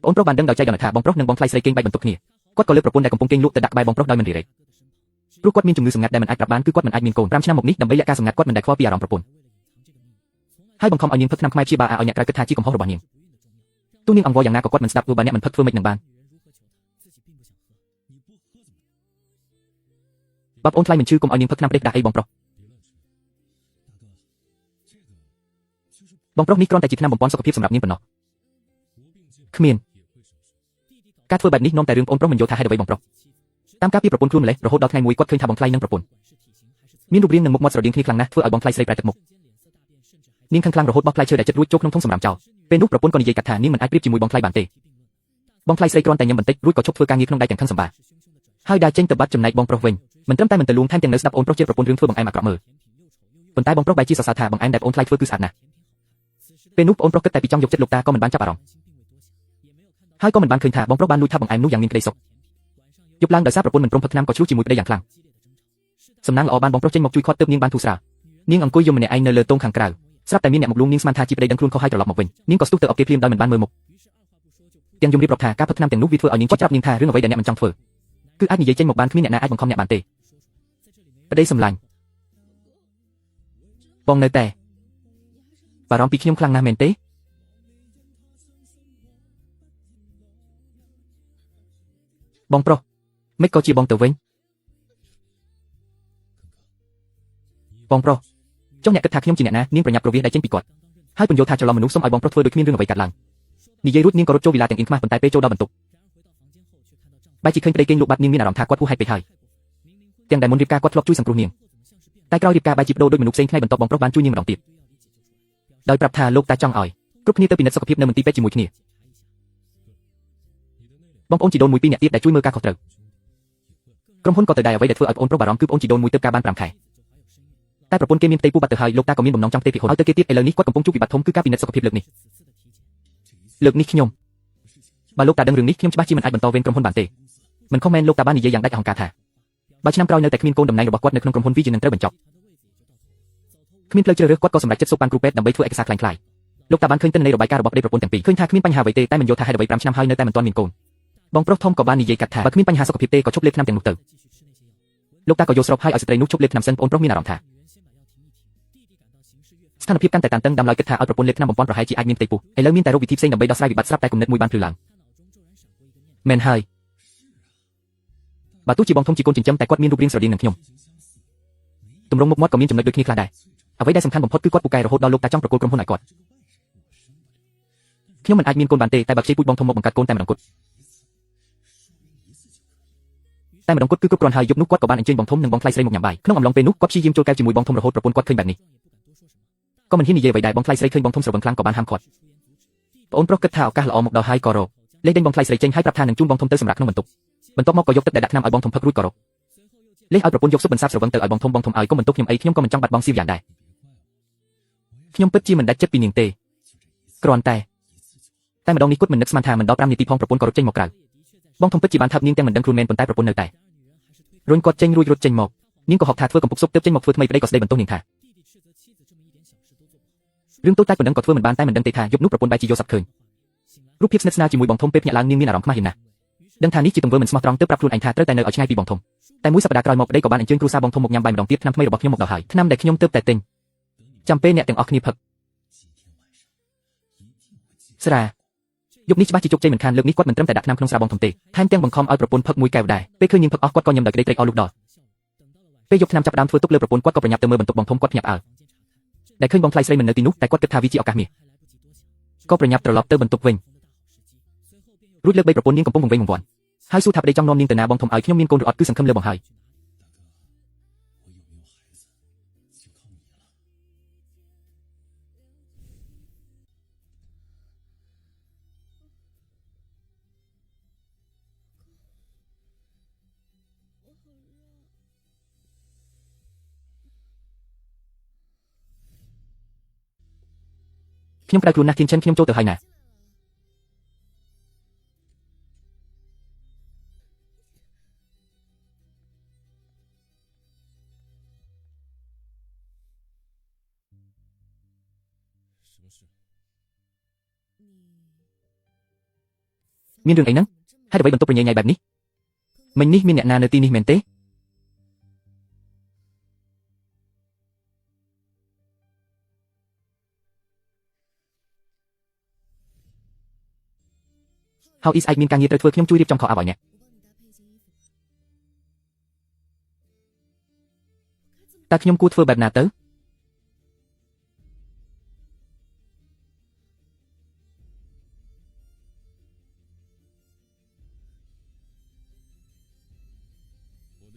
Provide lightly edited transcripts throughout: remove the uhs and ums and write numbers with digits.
អូនប្រុសបានដឹងដោយចៃដន្យថាបងប្រុសនិងបងថ្លៃស្រីគេងបែកបន្ទប់គ្នាគាត់ក៏លើកប្រពន្ធដែលកំពុងគេងលក់ទៅដាក់ក្បែរបងប្រុសដោយមិនរីរែកព្រោះគាត់មានជំងឺសម្ងាត់ដែលមិនអាចប្រាប់បានគឺគាត់មិនអាចមានកូន5ឆ្នាំមកនេះដើម្បីលាក់ការសម្ងាត់គាត់មិនដែលខ្វល់ពីអារម្មណ៍ប្រពន្ធហើយបង្ខំឲ្យនាងផឹកថ្នាំខ្មែរព្យាបាលឲ្យអ្នកក្រៅគិតថាជាកំហុសរបស់នាងទូនាងអង្វរយ៉ាងណាក៏គាត់មិនស្ដាប់ទោះបើអ្នកមិនផឹកធ្វើម៉េចនឹងបានបើប្អូនថ្លៃមិនឈឺកុំឲ្យនាងផឹកថ្នាំផ្ដេសផ្ដាស់អីបងប្រុសបងប្រុសនេះគ្រាន់តែជាថ្នាំបំពេញសុខភាពសម្រាប់នាងប៉ុណ្ណោះគ្មានការធ្វើបែបនេះនាំតែរឿងប្អូនប្រុសមិនយល់ថាហេតុអ្វីបងប្រុសតាមការពីប្រពន្ធខ្លួនម្លេះរហូតដល់ថ្ងៃមួយគាត់ឃើញថាបងថ្លៃនិងប្រពន្ធមានរូបរាងនិងមុខមាត់ស្រដៀងគ្នាខ្លាំងណាស់ធ្វើឲ្យបងថ្លៃស្រីប្រែទឹកមុខនាងខឹងខ្លាំងរហូតបោះផ្លែឈើដែលចិត្តរួចចូលក្នុងធុងសម្រាមចោលពេលនោះប្រពន្ធក៏និយាយកាត់ថានាងមិនអាចប្រៀបជាមួយបងថ្លៃបានទេបងថ្លៃស្រីគ្រាន់តែញ៉ាំបន្តិចរួចក៏ឈប់ធ្វើការងារក្នុងដៃទាំងខឹងសម្បាហើយដើរចេញទៅបាត់ចំណែកបងប្រុសវិញមិនត្រឹមតែមិនទៅលួងថែមទាំងនៅស្ដាប់អូនប្រុសជាប្រពន្ធរឿងធ្វើបង្អែមអាក្រក់មើលប៉ុន្តែបងប្រុសបែរជាសរសើរថាបង្អែមដែលប្អូនថ្លៃធ្វើគឺស្អាតណាស់ពេលនោះប្អូនប្រុសគិតតែពីចង់យកចិត្តលោកតាក៏មិនបានចាប់អារម្មណ៍ហើយក៏មិនបានឃើញថាបងប្រុសបានលួចថាបង្អែមនោះយ៉ាងមានក្តីសុខយប់ឡើងដោយសារប្រពន្ធមិនព្រមផឹកថ្នាំក៏ជ្រុះជាមួយប្តីយ៉ាងខ្លាំងសំណាងល្អបានបងប្រុសចេញមកជួយខាត់ទើបនាងបានធូរស្រាលនាងអង្គុយយំម្នាក់ឯងនៅលើទងខាងក្រៅស្រាប់តែមានអ្នកមកលួងនាងស្មានថាជាប្តីដឹងខ្លួនខុសហើយត្រឡប់មកវិញនាងក៏ស្ទុះទៅអបគេភ្លាមដោយមិនបានមើលមុខទាំងយំរៀបរាប់ថាការផឹកថ្នាំទាំងនោះវាធ្វើឲ្យនាងចាប់នាងថារឿងអ្វីដែលអ្នកមិនចង់ធ្វើគឺអាចនិយាយចេញមកបានគ្មានអ្នកណាអាចបង្ខំអ្នកបានទេប្តីសម្លាញ់បងនៅតែបារម្ភពីខ្ញុំខ្លាំងណាស់មែនទេបងប្រុសមិនក៏ជាបងទៅវិញបងប្រុសចុះអ្នកគិតថាខ្ញុំជាអ្នកណានាងប្រញាប់ប្រវាសដៃចេញពីគាត់ហើយពន្យល់ថាច្រឡំមនុស្សសុំឲ្យបងប្រុសធ្វើដូចគ្មានរឿងអ្វីកាត់ឡើងនិយាយរួចនាងក៏រត់ចូលវិឡាទាំងអៀនខ្មាស់ប៉ុន្តែពេលចូលដល់បន្ទប់បែរជាឃើញប្តីគេងលក់បាត់នាងមានអារម្មណ៍ថាគាត់ហួសហេតុពេកហើយទាំងដែលមុនរៀបការគាត់ធ្លាប់ជួយសង្គ្រោះនាងតែក្រោយរៀបការបែរជាបដូរដូចមនុស្សផ្សេងថ្ងៃបន្ទាប់បងប្រុសបានជួយនាងម្ដងទៀតដោយប្រាប់ថាលោកតាចង់ឲ្យគ្រប់គ្នាទៅពិនិត្យសុខភាពនៅមន្ទីរពេទ្យជាមួយគ្នាបងប្អូនជីដូនមួយពីរនាក់ទៀតដែលជួយមើលការខុសត្រូវក្រុមហ៊ុនក៏ទៅដែរអ្វីដែលធ្វើឲ្យបងប្រុសបារម្ភគឺបងប្អូនជីដូនមួយទៅការបាន5ខែតែប្រពន្ធគេមានផ្ទៃពោះបាត់ទៅហើយលោកតាក៏មានបំណងចង់ផ្ទេរពីហ៊ុនឲ្យទៅគេទៀតឥឡូវនេះគាត់កំពុងជួបវិបត្តិធំគឺការពិនិត្យសុខភាពលើកនេះខ្ញុំបើលោកតាដឹងរឿងនេះខ្ញុំច្បាស់ជាមិនអាចបន្តវេនក្រុមហ៊ុនបានទេមិនខុសមែនលោកតាបាននិយាយយ៉ាងដាច់អហង្ការថាបើឆ្នាំក្រោយនៅតែគ្មានកូនតំណែងរបស់គាត់នៅក្នុងក្រុមហ៊ុនវានឹងត្រូវបញ្ចប់គ្មានផ្លូវជ្រើសរើសគាត់ក៏សម្រេចចិត្តសូកប៉ាន់គ្រូពេទ្យដើម្បីធ្វើឯកសារខ្លាំងៗលោកតាបានឃើញទិន្នន័យរបាយការណ៍របស់ប្តីប្រពន្ធទាំងពីរឃើញថាគ្មានបញ្ហាអ្វីទេតែមិនយល់ថាហេតុអ្វី5ឆ្នាំហើយនៅតែមិនទាន់មានកូនបងប្រុសធំក៏បាននិយាយកាត់ថាបើគ្មានបញ្ហាសុខភាពទេក៏ឈប់លេបថ្នាំទាំងនោះទៅលោកតាក៏យល់ស្របហើយឲ្យស្ត្រីនោះឈប់លេបថ្នាំសិនបងប្រុសមានអារម្មណ៍ថាស្ថានភាពកាន់តែតានតឹងតាមឡើយគិតថាឲ្យប្រពន្ធលេបថ្នាំបំពន់ប្រហែលជាអាចមានផ្ទៃពោះឥឡូវមានតែរកវិធីផ្សេងដើម្បីដោះស្រាយវិបត្តិស្រាប់តែគំនិតមួយបានភ្លឺឡើងមែនហើយបើទោះជាបងធំជាកូនចិញ្ចឹមតែគាត់មានរូបរាងស្រដៀងនឹងខ្ញុំទម្រង់មុខមាត់ក៏មានចំណុចដូចគ្នាខ្លះដែរអ្វីដែលសំខាន់បំផុតគឺគាត់ពូកែរហូតដល់លោកតាចង់ប្រគល់ក្រុមហ៊ុនឲ្យគាត់ខ្ញុំមិនអាចមានកូនបានទេតែបើខ្ចីពូជបងធំមកបង្កើតកូនតែម្ដងគត់គឺគ្រប់គ្រាន់ហើយយប់នោះគាត់ក៏បានអញ្ជើញបងធំនិងបងថ្លៃស្រីមកញ៉ាំបាយក្នុងអំឡុងពេលនោះគាត់ព្យាយាមចូលកែវជាមួយបងធំរហូតប្រពន្ធគាត់ឃើញបែបនេះក៏មិនហ៊ាននិយាយអ្វីដែរបងថ្លៃស្រីឃើញបងធំស្រវឹងខ្លាំងក៏បានហាមឃាត់ប្អូនប្រុសគិតថាឱកាសល្អមកដល់ហើយក៏រកលេខដេញបងថ្លៃស្រីចេញហើយប្រាប់ថានឹងជូនបងធំទៅសម្រាប់ក្នុងបន្ទប់បន្ទាប់មកក៏យកទឹកដែលដាក់ថ្នាំឲ្យបងធំផឹករួចក៏រកលេខឲ្យប្រពន្ធយកស៊ុបបន្សាបស្រវឹងទៅឲ្យបងធំឲ្យគុំបន្ទប់ខ្ញុំអីខ្ញុំក៏មិនចង់បាត់បង់ស៊ីវយ៉ាងដែរខ្ញុំពិតជាមិនដាច់ចិត្តពីនាងទេគ្រាន់តែម្ដងនេះគាត់មិននឹកស្មានថាមិនដល់5នាទីផងប្រពន្ធក៏រត់ចេញមកក្រៅបងធំពិតជាបានថាប់នាងទាំងមិនដឹងខ្លួនមែនប៉ុន្តែប្រពន្ធនៅតែរុញគាត់ចេញរួចរត់ចេញមកនាងក៏ហកថាធ្វើកំពុកស៊ុបទៅចេញមកធ្វើថ្មីប្តីក៏ស្ដីបន្ទោសនាងថារឿងតូចតែប៉ុណ្ណឹងក៏ធ្វើមិនបានតែមិនដឹងទេថាយប់នោះប្រពន្ធបែរជាយកសັບឃើញរូបភាពស្និទ្ធស្នាលជាមួយបងធំពេលភ្ញាក់ឡើងនាងមានអារម្មណ៍ខ្មាស់យំណាស់ដឹងថានេះជាទង្វើមិនស្មោះត្រង់ទើបប្រាប់ខ្លួនឯងថាត្រូវតែនៅឲ្យឆ្ងាយពីបងធំតែមួយសប្តាហ៍ក្រោយមកប្តីក៏បានអញ្ជើញគ្រួសារបងធំមកញ៉ាំបាយម្ដងទៀតថ្នាំថ្មីរបស់ខ្ញុំមកដល់ហើយថ្នាំដែលខ្ញុំទើបតែទិញចាំពេលអ្នកទាំងអស់គ្នាផឹកស្រាយប់នេះច្បាស់ជាជោគជ័យមិនខានលើកនេះគាត់មិនត្រឹមតែដាក់ថ្នាំក្នុងស្រាបងធំទេថែមទាំងបង្ខំឲ្យប្រពន្ធផឹកមួយកែវដែរពេលឃើញនាងផឹកអស់គាត់ក៏ញ៉ាំដោយក្តីត្រេកអរលូកដល់ពេលយកថ្នាំចាប់ដើមធ្វើទុកលើប្រពន្ធគាត់ក៏ប្រញាប់ទៅមើលបន្ទប់បងធំគាត់ភ្ញាក់ផ្អើលដែលឃើញបងថ្លៃស្រីមិននៅទីនោះតែគាត់គិតថាវាជាឱកាសមាសក៏ប្រញាប់ត្រឡប់ទៅបន្ទប់វិញរួចលើកបីប្រពន្ធនាងកំពុងវង្វេងវង្វាន់ហើយសួរថាប្តីចង់នាំនាងទៅណាបងធំឲ្យខ្ញុំមានកូនឬអត់គឺសង្ឃឹមលើបងហើយខ្ញុំក្តៅខ្លួនណាស់ធានចិនខ្ញុំចូលទៅហើយណា មានរឿងអីហ្នឹងហេតុអ្វីបន្ទប់ប្រញែញញ៉ៃបែបនេះមិញនេះមានអ្នកណានៅទីនេះមែនទេហើយអ៊ីស្អែកមានការងារត្រូវធ្វើខ្ញុំជួយរៀបចំខោអាវឲ្យអ្នកតើខ្ញុំគួរធ្វើបែបណាទៅ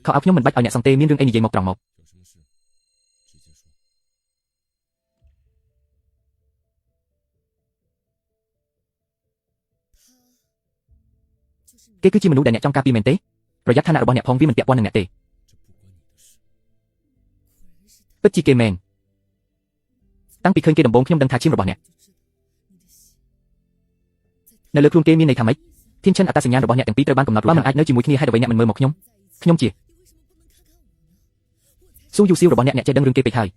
ខោអាវខ្ញុំមិនបាច់ឲ្យអ្នកសង្ទេមានរឿងអីនិយាយមកត្រង់មកគេគឺជាមនុស្សដែលអ្នកចង់ការពារមែនទេប្រយ័ត្នឋានៈរបស់អ្នកផងវាមិនពាក់ព័ន្ធនឹងអ្នកទេពិតជាគេមែនតាំងពីឃើញគេដំបូងខ្ញុំដឹងថាឈាមរបស់អ្នកនៅលើខ្លួនគេមានន័យថាម៉េចធានឈិនអត្តសញ្ញាណរបស់អ្នកទាំងពីរត្រូវបានកំណត់បើមិនអាចនៅជាមួយគ្នាហេតុអ្វីអ្នកមិនមើលមកខ្ញុំជាស៊ូយូស៊ីវរបស់អ្នកចេះដឹងរឿងគេពេកហើយ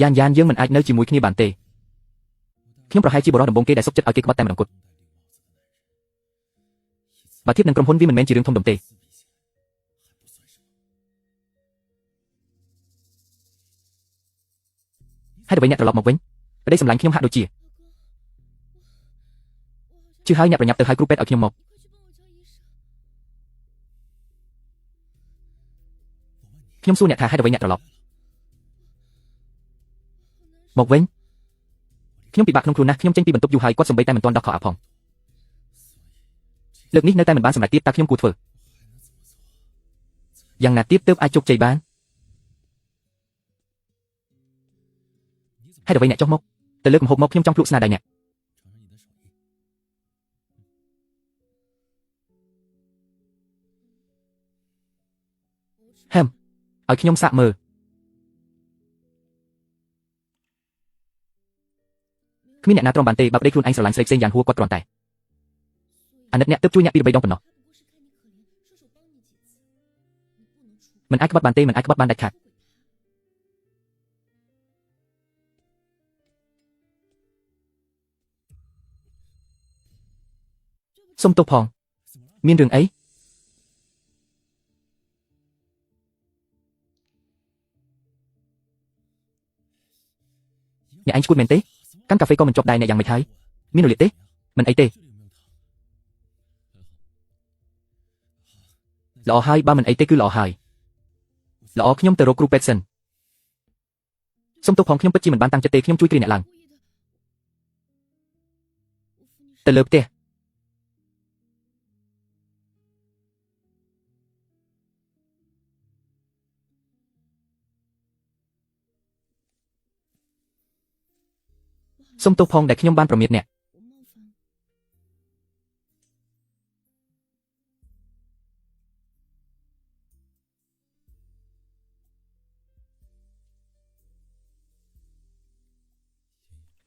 យ៉ានយើងមិនអាចនៅជាមួយគ្នាបានទេខ្ញុំប្រហែលជាបរិសុទ្ធដំបងគេដែលសុខចិត្តឲ្យគេក្បត់តែម្ដងគត់បើធៀបនឹងក្រុមហ៊ុនវាមិនមែនជារឿងធំដុំទេហេតុអ្វីអ្នកត្រឡប់មកវិញប្តីសម្លាញ់ខ្ញុំហាក់ដូចជាជឿហើយអ្នកប្រញាប់ទៅហៅគ្រូពេទ្យឲ្យខ្ញុំមកខ្ញុំសួរអ្នកថាហេតុអ្វីអ្នកត្រឡប់មកវិញខ្ញុំពិបាកក្នុងខ្លួនណាស់ខ្ញុំចេញពីបន្ទប់យូរហើយគាត់សំបីតែមិនទាន់ដោះខោអាវផងលើកនេះនៅតែមិនបានសម្រេចទៀតតើខ្ញុំគួរធ្វើយ៉ាងណាទៀតទើបអាចជោគជ័យបានហេតុអ្វីអ្នកចុះមកទៅលើកម្ហូបមកខ្ញុំចង់ភ្លក់ស្នាដៃអ្នកហឹមឲ្យខ្ញុំសាកមើលគ្មានអ្នកណាទ្រាំបានទេបើប្តីខ្លួនឯងស្រឡាញ់ស្រីផ្សេងយ៉ាងហួសគាត់គ្រាន់តែអាណិតអ្នកទើបជួយអ្នកពីរបីដងប៉ុណ្ណោះមិនអាចក្បត់បានទេមិនអាចក្បត់បានដាច់ខាតសុំទោសផងមានរឿងអីអ្នកឯងឈួតមែនទេកាន់កាហ្វេក៏មិនចប់ដែរអ្នកយ៉ាងម៉េចហើយមានរលាកទេមិនអីទេល្អហើយបើមិនអីទេគឺល្អហើយល្អខ្ញុំទៅរកគ្រូពេទ្យសិនសុំទោសផងខ្ញុំពិតជាមិនបានតាំងចិត្តទេខ្ញុំជួយគ្រាអ្នកឡើងទៅលើផ្ទះសុំទោសផងដែលខ្ញុំបានប្រមាថអ្នក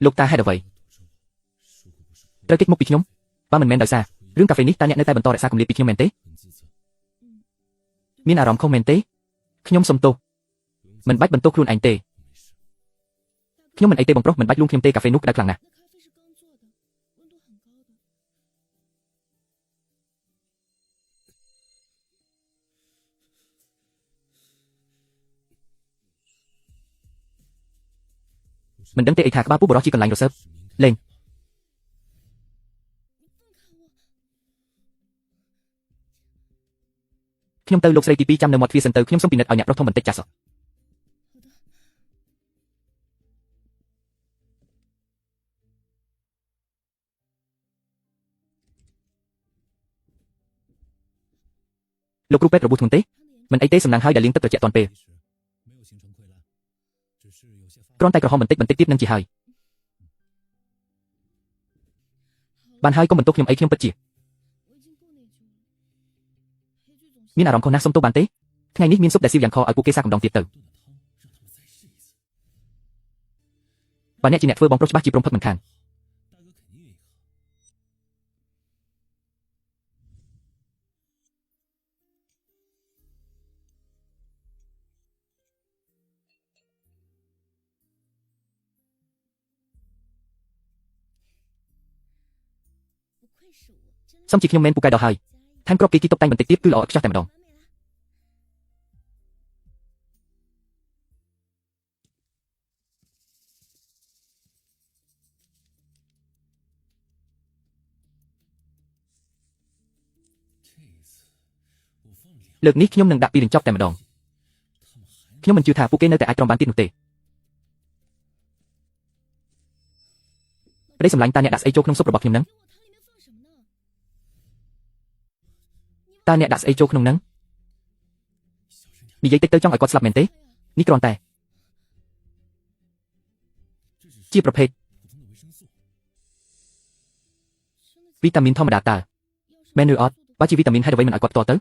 លោកតាហេតុអ្វីត្រូវគេចមុខពីខ្ញុំបើមិនមែនដោយសាររឿងកាហ្វេនេះតើអ្នកនៅតែបន្តរក្សាគម្លាតពីខ្ញុំមែនទេមានអារម្មណ៍ខុសមែនទេខ្ញុំសុំទោសមិនបាច់បន្ទោសខ្លួនឯងទេខ្ញុំមិនអីទេបងប្រុសមិនបាច់លួងខ្ញុំទេកាហ្វេនោះក្តៅខ្លាំងណាស់មិនដឹងទេអីថាក្បាលពូបរោះជាកន្លែងរសើបលេងខ្ញុំទៅលោកស្រីទី2ចាំនៅមាត់ទ្វារសិនទៅខ្ញុំសូមពិនិត្យឲ្យអ្នកប្រុសធំបន្តិចចាស់សោះលោកគ្រូពេទ្យរបួសធ្ងន់ទេមិនអីទេសំណាងហើយដែលលាងទឹកត្រជាក់ទាន់ពេលគ្រាន់តែក្រហមបន្តិចទៀតនឹងជាហើយ បានហើយកុំបន្ទោសខ្ញុំអីខ្ញុំពិតជាមានអារម្មណ៍ខុសណាស់សុំទោសបានទេថ្ងៃនេះមានស៊ុបដែលស៊ីវយ៉ាងខឲ្យពួកគេសាកម្ដងទៀតទៅបើអ្នកជាអ្នកធ្វើបងប្រុសច្បាស់ជាព្រមផឹកមិនខានសំជាខ្ញុំមែនពូកែដល់ហើយថែមគ្រាប់គេទីតុបតែងបន្តិចទៀតគឺល្អឥតខ្ចោះតែម្ដងលើកនេះខ្ញុំនឹងដាក់ពីកញ្ចប់តែម្ដងខ្ញុំមិនជឿថាពួកគេនៅតែអាចទ្រាំបានទៀតនោះទេប្តីសម្លាញ់តាអ្នកដាក់ស្អីចូលក្នុងស៊ុបរបស់ខ្ញុំនឹងតាអ្នកដាក់ស្អីចូលក្នុងនឹងនិយាយតិចទៅចង់ឲ្យគាត់ស្លាប់មែនទេនេះគ្រាន់តែជាប្រភេទវីតាមីនធម្មតាតើមែនឬអត់បើជាវីតាមីនហេតុអ្វីមិនឲ្យគាត់ផ្ទាល់ទៅ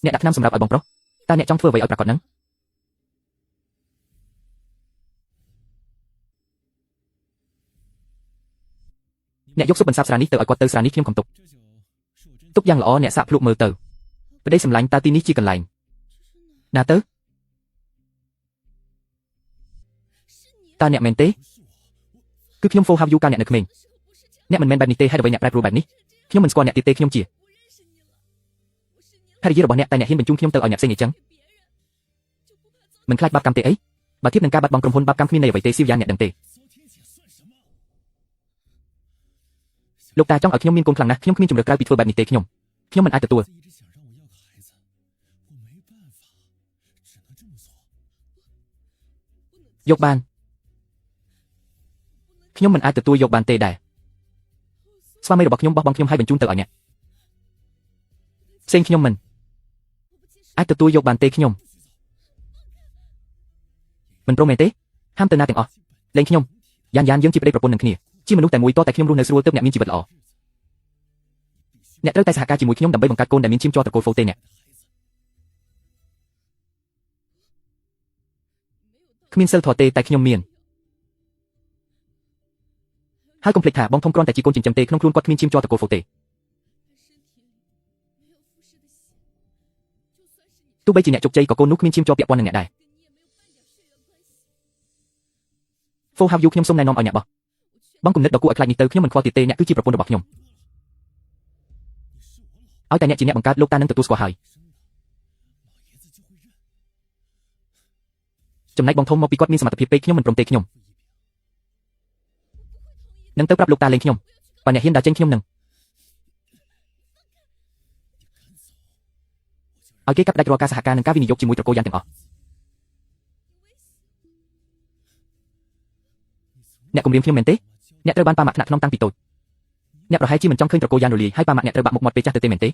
អ្នកដាក់ថ្នាំសម្រាប់ឲ្យបងប្រុសតើអ្នកចង់ធ្វើអ្វីឲ្យប្រាកដនឹងអ្នកយកស៊ុបបន្សាបស្រានេះទៅឲ្យគាត់ទៅស្រានេះខ្ញុំខំទុកយ៉ាងល្អអ្នកសាកភ្លក់មើលទៅប្តីសម្លាញ់តើទីនេះជាកន្លែងណាទៅតើអ្នកមែនទេគឺខ្ញុំហ្វូហៅយូកាលអ្នកនៅក្មេងអ្នកមិនមែនបែបនេះទេហេតុអ្វីអ្នកប្រែប្រួលបែបនេះខ្ញុំមិនស្គាល់អ្នកទៀតទេខ្ញុំជាភរិយារបស់អ្នកតែអ្នកហ៊ានបញ្ជូនខ្ញុំទៅឲ្យអ្នកផ្សេងអញ្ចឹងមិនខ្លាចបាបកម្មទេអីបើធៀបនឹងការបាត់បង់ក្រុមហ៊ុនបាបកម្មគ្មានន័យអ្វីទេស៊ីវយ៉ាងអ្នកដឹងទេលោកតាចង់ឲ្យខ្ញុំមានកូនខ្លាំងណាស់ខ្ញុំគ្មានជំរឿក្រៅពីធ្វើបែបនេះទេខ្ញុំមិនអាចទទួលយកបានខ្ញុំមិនអាចទទួលយកបានទេដែរស្វាមីរបស់ខ្ញុំបោះបង់ខ្ញុំឲ្យបញ្ជូនទៅឲ្យអ្នកផ្សេងខ្ញុំមិនអាចទទួលយកបានទេខ្ញុំមិនព្រមមែនទេហាមទៅណាទាំងអស់លេងខ្ញុំយ៉ានយើងជាប្តីប្រពន្ធនឹងគ្នាជាមនុស្សតែមួយតតែខ្ញុំរស់នៅស្រួលទើបអ្នកមានជីវិតល្អអ្នកត្រូវតែសហការជាមួយខ្ញុំដើម្បីបង្កើតកូនដែលមានឈាមជ័រត្រកូលហ្វូទេអ្នកគ្មានសិលធម៌ទេតែខ្ញុំមានហើយកុំភ្លេចថាបងធំគ្រាន់តែជាកូនចិញ្ចឹមទេក្នុងខ្លួនគាត់គ្មានឈាមជ័រត្រកូលហ្វូទេទោះបីជាអ្នកជោគជ័យក៏កូននោះគ្មានឈាមជ័រពាក់ព័ន្ធនឹងអ្នកដែរហ្វូហៅយូខ្ញុំសូមណែនាំឲ្យអ្នកបោះបងគំនិតដ៏គួរឲ្យខ្លាចនេះទៅខ្ញុំមិនខ្វល់ទៀតទេអ្នកគឺជាប្រពន្ធរបស់ខ្ញុំឲ្យតែអ្នកជាអ្នកបង្កើតលោកតានឹងទទួលស្គាល់ហើយចំណែកបងធំមកពីគាត់មានសមត្ថភាពពេកខ្ញុំមិនព្រមទេខ្ញុំនឹងទៅប្រាប់លោកតាលេងខ្ញុំបើអ្នកហ៊ានដើរចេញខ្ញុំនឹងឲ្យគេកាត់ផ្តាច់រាល់ការសហការនិងការវិនិយោគជាមួយត្រកូលយ៉ាងទាំងអស់អ្នកគំរាមខ្ញុំមែនទេអ្នកត្រូវបានប៉ាម៉ាក់ថ្នាក់ក្នុងតាំងពីតូចអ្នកប្រហែលជាមិនចង់ឃើញត្រកូលយ៉ាងរលាយហើយប៉ាម៉ាក់អ្នកត្រូវបាក់មុខមាត់ពេលចាស់ទៅទេមែនទេ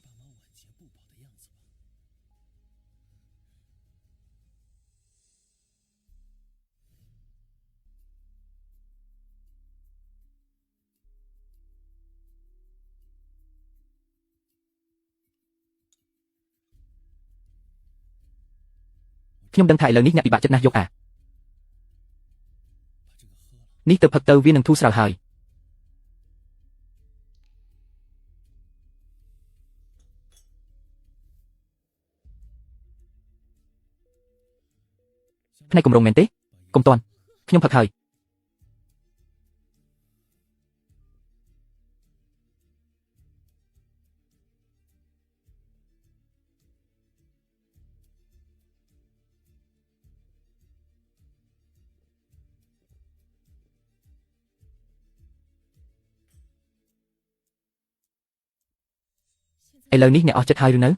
ខ្ញុំដឹងថាឥឡូវនេះអ្នកពិបាកចិត្តណាស់យកនេះទៅផឹកទៅវានឹងធូរស្រាលហើយផ្នែកគម្រោងមែនទេកុំតាន់ខ្ញុំផឹកហើយឥឡូវនេះអ្នកអស់ចិត្តហើយឬនៅ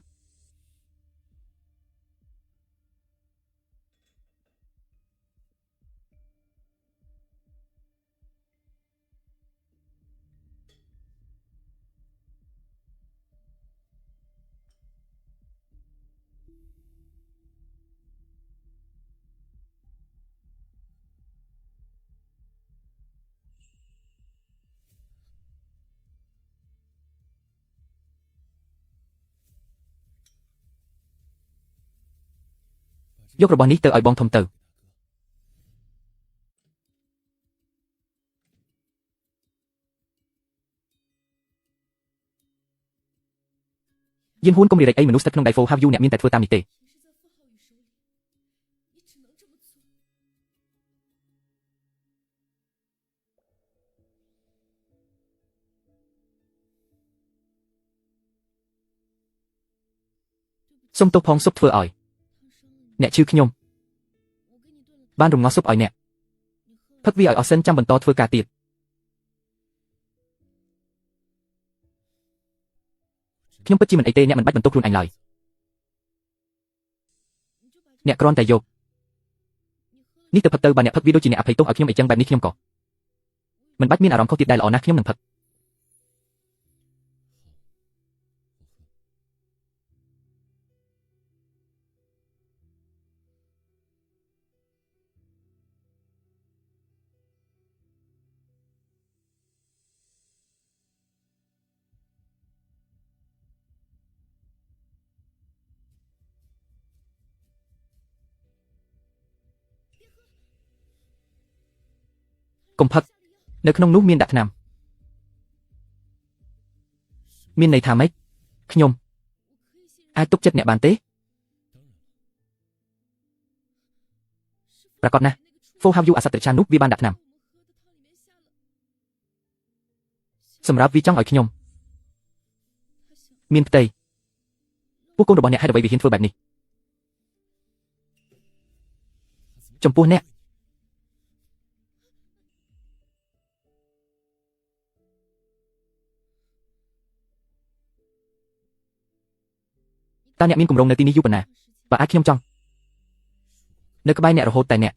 យករបស់នេះទៅឲ្យបងធំទៅយានហ៊ួនកុំរីរែកអីមនុស្សស្ថិតក្នុងដៃហ្វូ have you អ្នកមានតែធ្វើតាមនេះទេសុំទោសផងស៊ុបធ្វើឲ្យអ្នកឈឺខ្ញុំបានរំងាស់ស៊ុបឲ្យអ្នកផឹកវាឲ្យអស់សិនចាំបន្តធ្វើការទៀតខ្ញុំពិតជាមិនអីទេអ្នកមិនបាច់បន្ទោសខ្លួនឯងឡើយអ្នកគ្រាន់តែយកនេះទៅផឹកទៅបើអ្នកផឹកវាដូចជាអ្នកអភ័យទោសឲ្យខ្ញុំអីចឹងបែបនេះខ្ញុំក៏មិនបាច់មានអារម្មណ៍ខុសទៀតដែរល្អណាស់ខ្ញុំនឹងផឹកកុំផឹកនៅក្នុងនោះមានដាក់ថ្នាំមានន័យថាម៉េចខ្ញុំអាចទុកចិត្តអ្នកបានទេប្រកបណាស់ For have you អសត្វត្រឆាននោះវាបានដាក់ថ្នាំសម្រាប់វាចង់ឲ្យខ្ញុំមានផ្ទៃពួកកូនរបស់អ្នកហេតុអ្វីវាហ៊ានធ្វើបែបនេះចំពោះអ្នកតើអ្នកមានគម្រោងនៅទីនេះយូរប៉ុណ្ណាបើអាចខ្ញុំចង់នៅក្បែរអ្នករហូតតែអ្នក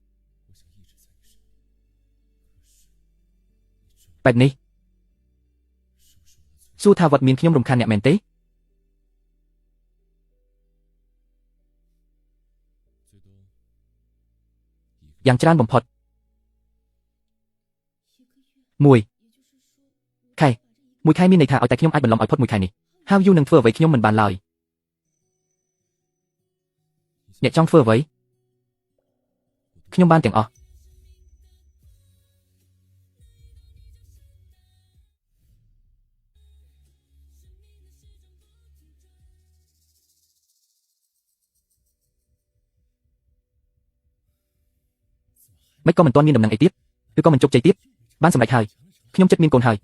បែបនេះសួរថាវត្តមានខ្ញុំរំខានអ្នកមែនទេយ៉ាងច្រើនបំផុត1ខែ1ខែមានន័យថាឲ្យតែខ្ញុំអាចបន្លំឲ្យផុត1ខែនេះហើយយូនឹងធ្វើអ្វីខ្ញុំមិនបានឡើយអ្នកចង់ធ្វើអ្វីខ្ញុំបានទាំងអស់មិនក៏មិនទាន់មានដំណឹងអីទៀតឬក៏មិនជោគជ័យទៀតបានសម្រេចហើយខ្ញុំចិត្តមានកូនហើយ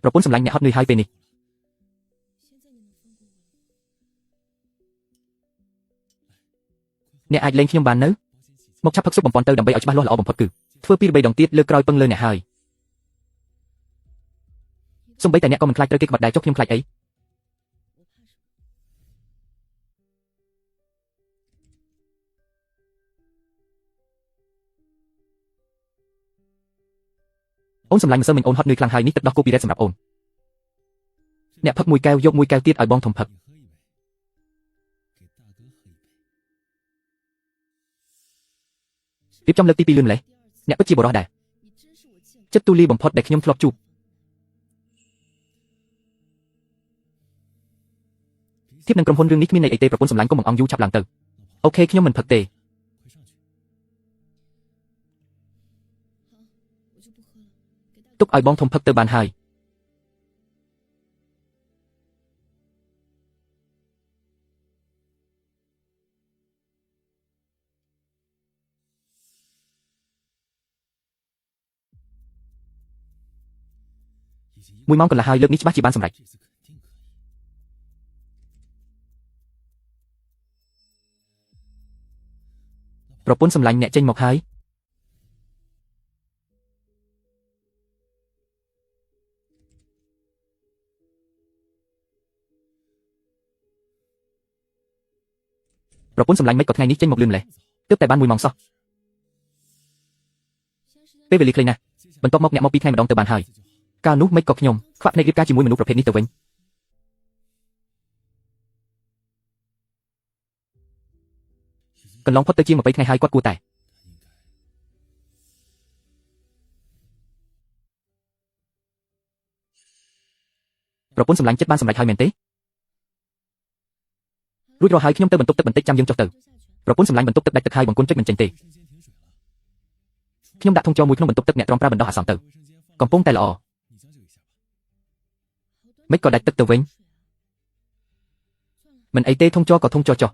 ប្រពន្ធសម្លាញ់អ្នកហត់នឿយហើយពេលនេះអ្នកអាចលេងខ្ញុំបាននៅមកឆាប់ផឹកស៊ុបបំពន់ទៅដើម្បីឲ្យច្បាស់លាស់ល្អបំផុតគឺធ្វើពីរបីដងទៀតលើកក្រោយពឹងលើអ្នកហើយសូម្បីតែអ្នកក៏មិនខ្លាចត្រូវគេក្បត់ដែរចុះខ្ញុំខ្លាចអីអូនសម្លាញ់ម្សិលមិញអូនហត់នឿយខ្លាំងហើយនេះទឹកដោះគោពីរ៉េតសម្រាប់អូនអ្នកផឹកមួយកែវយកមួយកែវទៀតឲ្យបងធំផឹករៀបចំលើកទី2លឿនម្លេះអ្នកពិតជាបរិសុទ្ធដែរចិត្តទូលាយបំផុតដែលខ្ញុំធ្លាប់ជួបធៀបនឹងក្រុមហ៊ុនរឿងនេះគ្មានន័យអីទេប្រពន្ធសម្លាញ់កុំបង្អង់យូរឆាប់ឡើងទៅអូខេខ្ញុំមិនផឹកទេទុកឲ្យបងធំផឹកទៅបានហើយ1 ម៉ោងកន្លះហើយលើកនេះច្បាស់ជាបានសម្រេចប្រពន្ធសម្លាញ់អ្នកចេញមកហើយប្រពន្ធសម្លាញ់មិនក៏ថ្ងៃនេះចេញមកលឿនម្លេះទើបតែបាន1ម៉ោងសោះពេលវេលាខ្លីណាស់បន្ទាប់មកអ្នកមក2ថ្ងៃម្ដងទៅបានហើយកាលនោះមិនក៏ខ្ញុំខ្វាក់ភ្នែករៀបការជាមួយមនុស្សប្រភេទនេះទៅវិញកន្លងផុតទៅជាង20ថ្ងៃហើយគាត់គួរតែ ប្រពន្ធសម្លាញ់ចិត្តបានសម្រេចហើយមែនទេរួចរាល់ហើយខ្ញុំទៅបន្ទប់ទឹកបន្តិចចាំយើងចុះទៅប្រពន្ធសម្លាញ់បន្ទប់ទឹកដាច់ទឹកហើយបង្គន់ចុចមិនចេញទេខ្ញុំដាក់ធុងចោមួយក្នុងបន្ទប់ទឹកអ្នកទ្រាំប្រើបណ្ដោះអាសន្នទៅកំពុងតែល្អមិនក៏ដាច់ទឹកទៅវិញមិនអីទេធុងចោក៏ធុងចោចុះ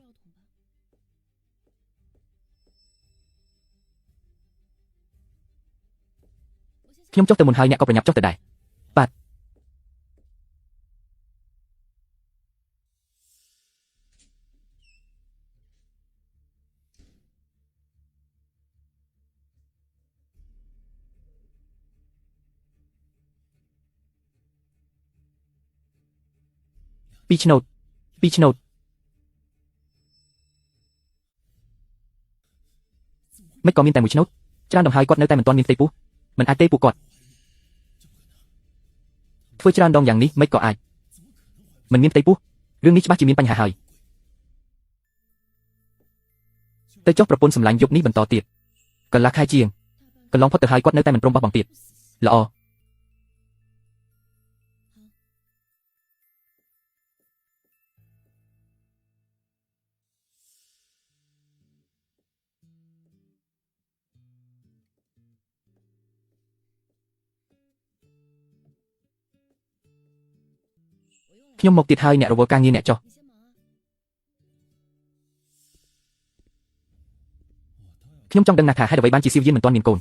ខ្ញុំចុះទៅមុនហើយអ្នកក៏ប្រញាប់ចុះទៅដែរបាទពីឆ្នោតមិនក៏មានតែមួយឆ្នោតច្រើនដងហើយគាត់នៅតែមិនទាន់មានផ្ទៃពោះមិនអាចទេពួកគាត់ធ្វើច្រើនដងយ៉ាងនេះមិនក៏អាចមិនមានផ្ទៃពោះរឿងនេះច្បាស់ជាមានបញ្ហាហើយទៅចុះប្រពន្ធសម្លាញ់យប់នេះបន្តទៀតកន្លះខែជាងកន្លងផុតទៅហើយគាត់នៅតែមិនព្រមបោះបង់ទៀតល្អខ្ញុំមកទៀតហើយអ្នករវល់ការងារអ្នកចុះខ្ញុំចង់ដឹងណាស់ថាហេតុអ្វីបានជាសៀវយានមិនទាន់មានកូន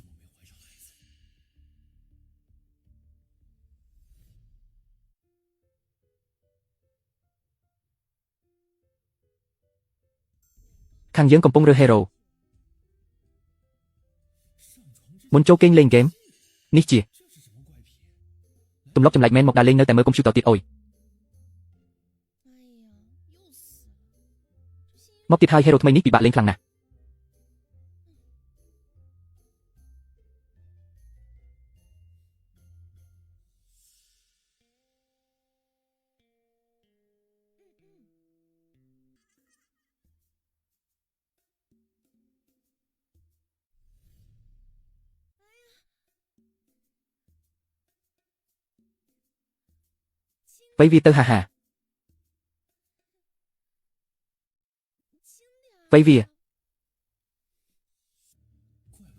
ខាងយើងកំពុងរើហេរ៉ូមុនចូលគេងលេងហ្គេមនេះជាទម្លាប់ចម្លែកមែនមកដើរលេងនៅតែមើលកុំព្យូទ័រទៀតអុយមកទៀតហើយហេរ៉ូថ្មីនេះពិបាកលេងខ្លាំងណាស់វៃវាទៅហាវៃវា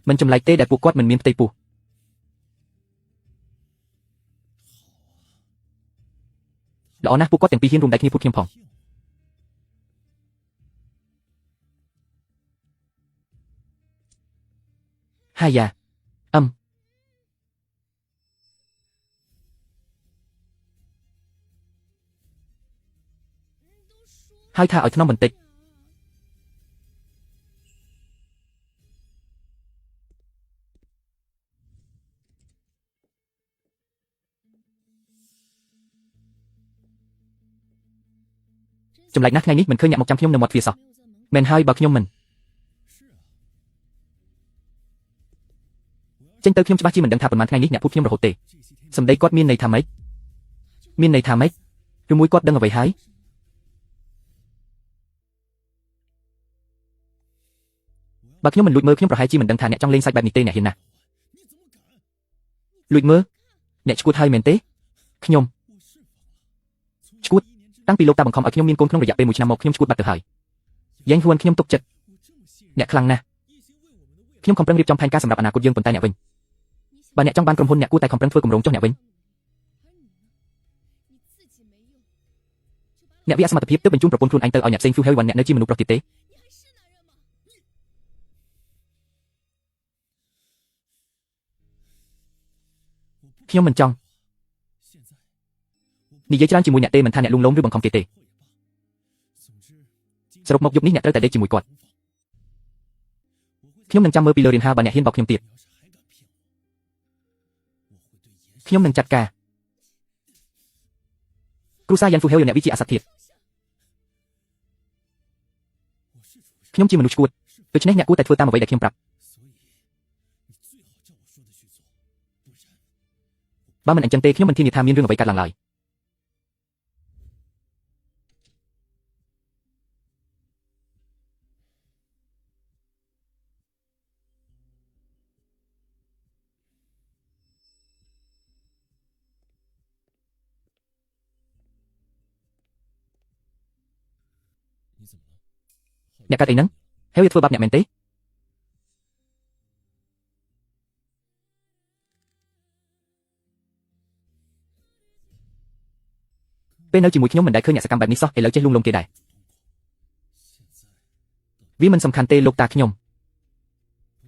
មិនចម្លែកទេដែលពួកគាត់មិនមានផ្ទៃពោះល្អណាស់ពួកគាត់ទាំងពីរហ៊ានរួមដៃគ្នាพูดខ្ញុំផងហាយ៉ាហើយថាឲ្យថ្នមបន្តិចចម្លែកណាស់ថ្ងៃនេះមិនឃើញអ្នកមកចាំខ្ញុំនៅមាត់ទ្វារសោះមែនហើយបើខ្ញុំមិនចេញទៅខ្ញុំច្បាស់ជាមិនដឹងថាប៉ុន្មានថ្ងៃនេះអ្នកพูดខ្ញុំរហូតទេសម្ដីគាត់មានន័យថាម៉េចឬមួយគាត់ដឹងអ្វីហើយបើខ្ញុំមិនលួចមើលខ្ញុំប្រហែលជាមិនដឹងថាអ្នកចង់លេងសាច់បែបនេះទេអ្នកហ៊ានណាស់លួចមើលអ្នកឈួតហើយមែនទេខ្ញុំឈួតតាំងពីលោកតាបង្ខំឲ្យខ្ញុំមានកូនក្នុងរយៈពេល1ឆ្នាំមកខ្ញុំឈួតបាត់ទៅហើយយ៉ែងហ៊ួនខ្ញុំទុកចិត្តអ្នកខ្លាំងណាស់ខ្ញុំខំប្រឹងរៀបចំផែនការសម្រាប់អនាគតយើងប៉ុន្តែអ្នកវិញបើអ្នកចង់បានក្រុមហ៊ុនអ្នកគួរតែខំប្រឹងធ្វើគម្រោងចុះអ្នកវិញអ្នកវាអសមត្ថភាពទើបបញ្ជូនប្រពន្ធខ្លួនឯងទៅឲ្យអ្នកផ្សេង Fu Hei Wan អ្នកនៅជាមនុស្សប្រុសទៀតទេខ្ញុំមិនចង់និយាយច្រើនជាមួយអ្នកទេមិនថាអ្នកលួងលោមឬបង្ខំគេទេសរុបមកយប់នេះអ្នកត្រូវតែដេកជាមួយគាត់ខ្ញុំនឹងចាំមើលពីលើរៀនហាបើអ្នកហ៊ានបោកខ្ញុំទៀតខ្ញុំនឹងចាត់ការគ្រូសាយ៉ាន់ហ្វូហេវអ្នកវិជាអាសត្វធាតុខ្ញុំជាមនុស្សឈួតដូច្នេះអ្នកគួរតែធ្វើតាមអ្វីដែលខ្ញុំប្រាប់បើមិនអញ្ចឹងទេខ្ញុំមិនធានាថាមានរឿងអ្វីកើតឡើងឡើយ អ្នកកាត់អីហ្នឹងហើយវាធ្វើបាបអ្នកមែនទេពេលនៅជាមួយខ្ញុំមិនដែលឃើញអ្នកសកម្មបែបនេះសោះឥឡូវចេះលួងលោមគេដែរវាមិនសំខាន់ទេលោកតាខ្ញុំ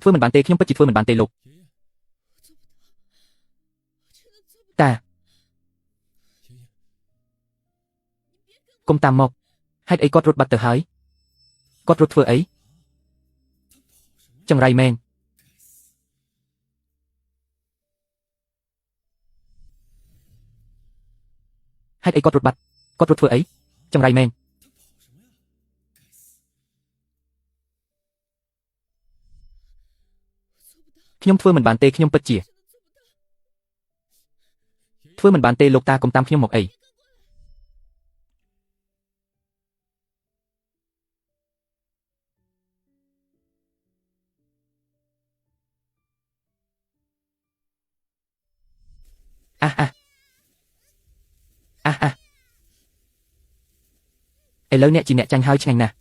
ធ្វើមិនបានទេខ្ញុំពិតជាធ្វើមិនបានទេលោកតាកុំតាមមកហេតុអីគាត់រត់បាត់ទៅហើយគាត់រត់ធ្វើអីចង្រៃមែនហេតុអីគាត់រត់បាត់គាត់រត់ធ្វើអីចង្រៃមែនខ្ញុំធ្វើមិនបានទេខ្ញុំពិតជាធ្វើមិនបានទេលោកតាកុំតាមខ្ញុំមកអីឥឡូវអ្នកជាអ្នកចាញ់ហើយឆ្ងាញ់ណាស់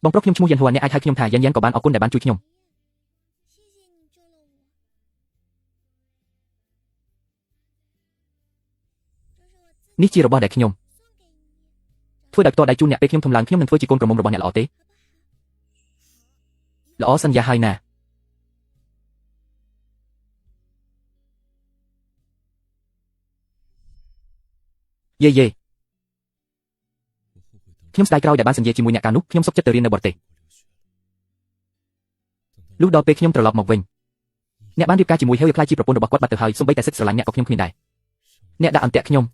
បងប្រុសខ្ញុំឈ្មោះយ៉ាន់ហួរអ្នកអាចហៅខ្ញុំថាយ៉ាន់ក៏បានអរគុណដែលបានជួយខ្ញុំនេះជារបស់ដែលខ្ញុំធ្វើដោយផ្ទាល់ដៃជូនអ្នកពេលខ្ញុំធំឡើងខ្ញុំនឹងធ្វើជាកូនក្រមុំរបស់អ្នកល្អទេល្អសន្យាហើយណាយេខ្ញុំស្ដាយក្រោយដែលបានសន្យាជាមួយអ្នកកាលនោះខ្ញុំសុខចិត្តទៅរៀននៅបរទេសលុះដល់ពេលខ្ញុំត្រឡប់មកវិញអ្នកបានរៀបការជាមួយហើយវាខ្លាចជាប្រពន្ធរបស់គាត់បាត់ទៅហើយសូម្បីតែសិទ្ធិស្រឡាញ់អ្នកក៏ខ្ញុំគ្មានដែរអ្នកដាក់អន្ទាក់ខ្ញុំ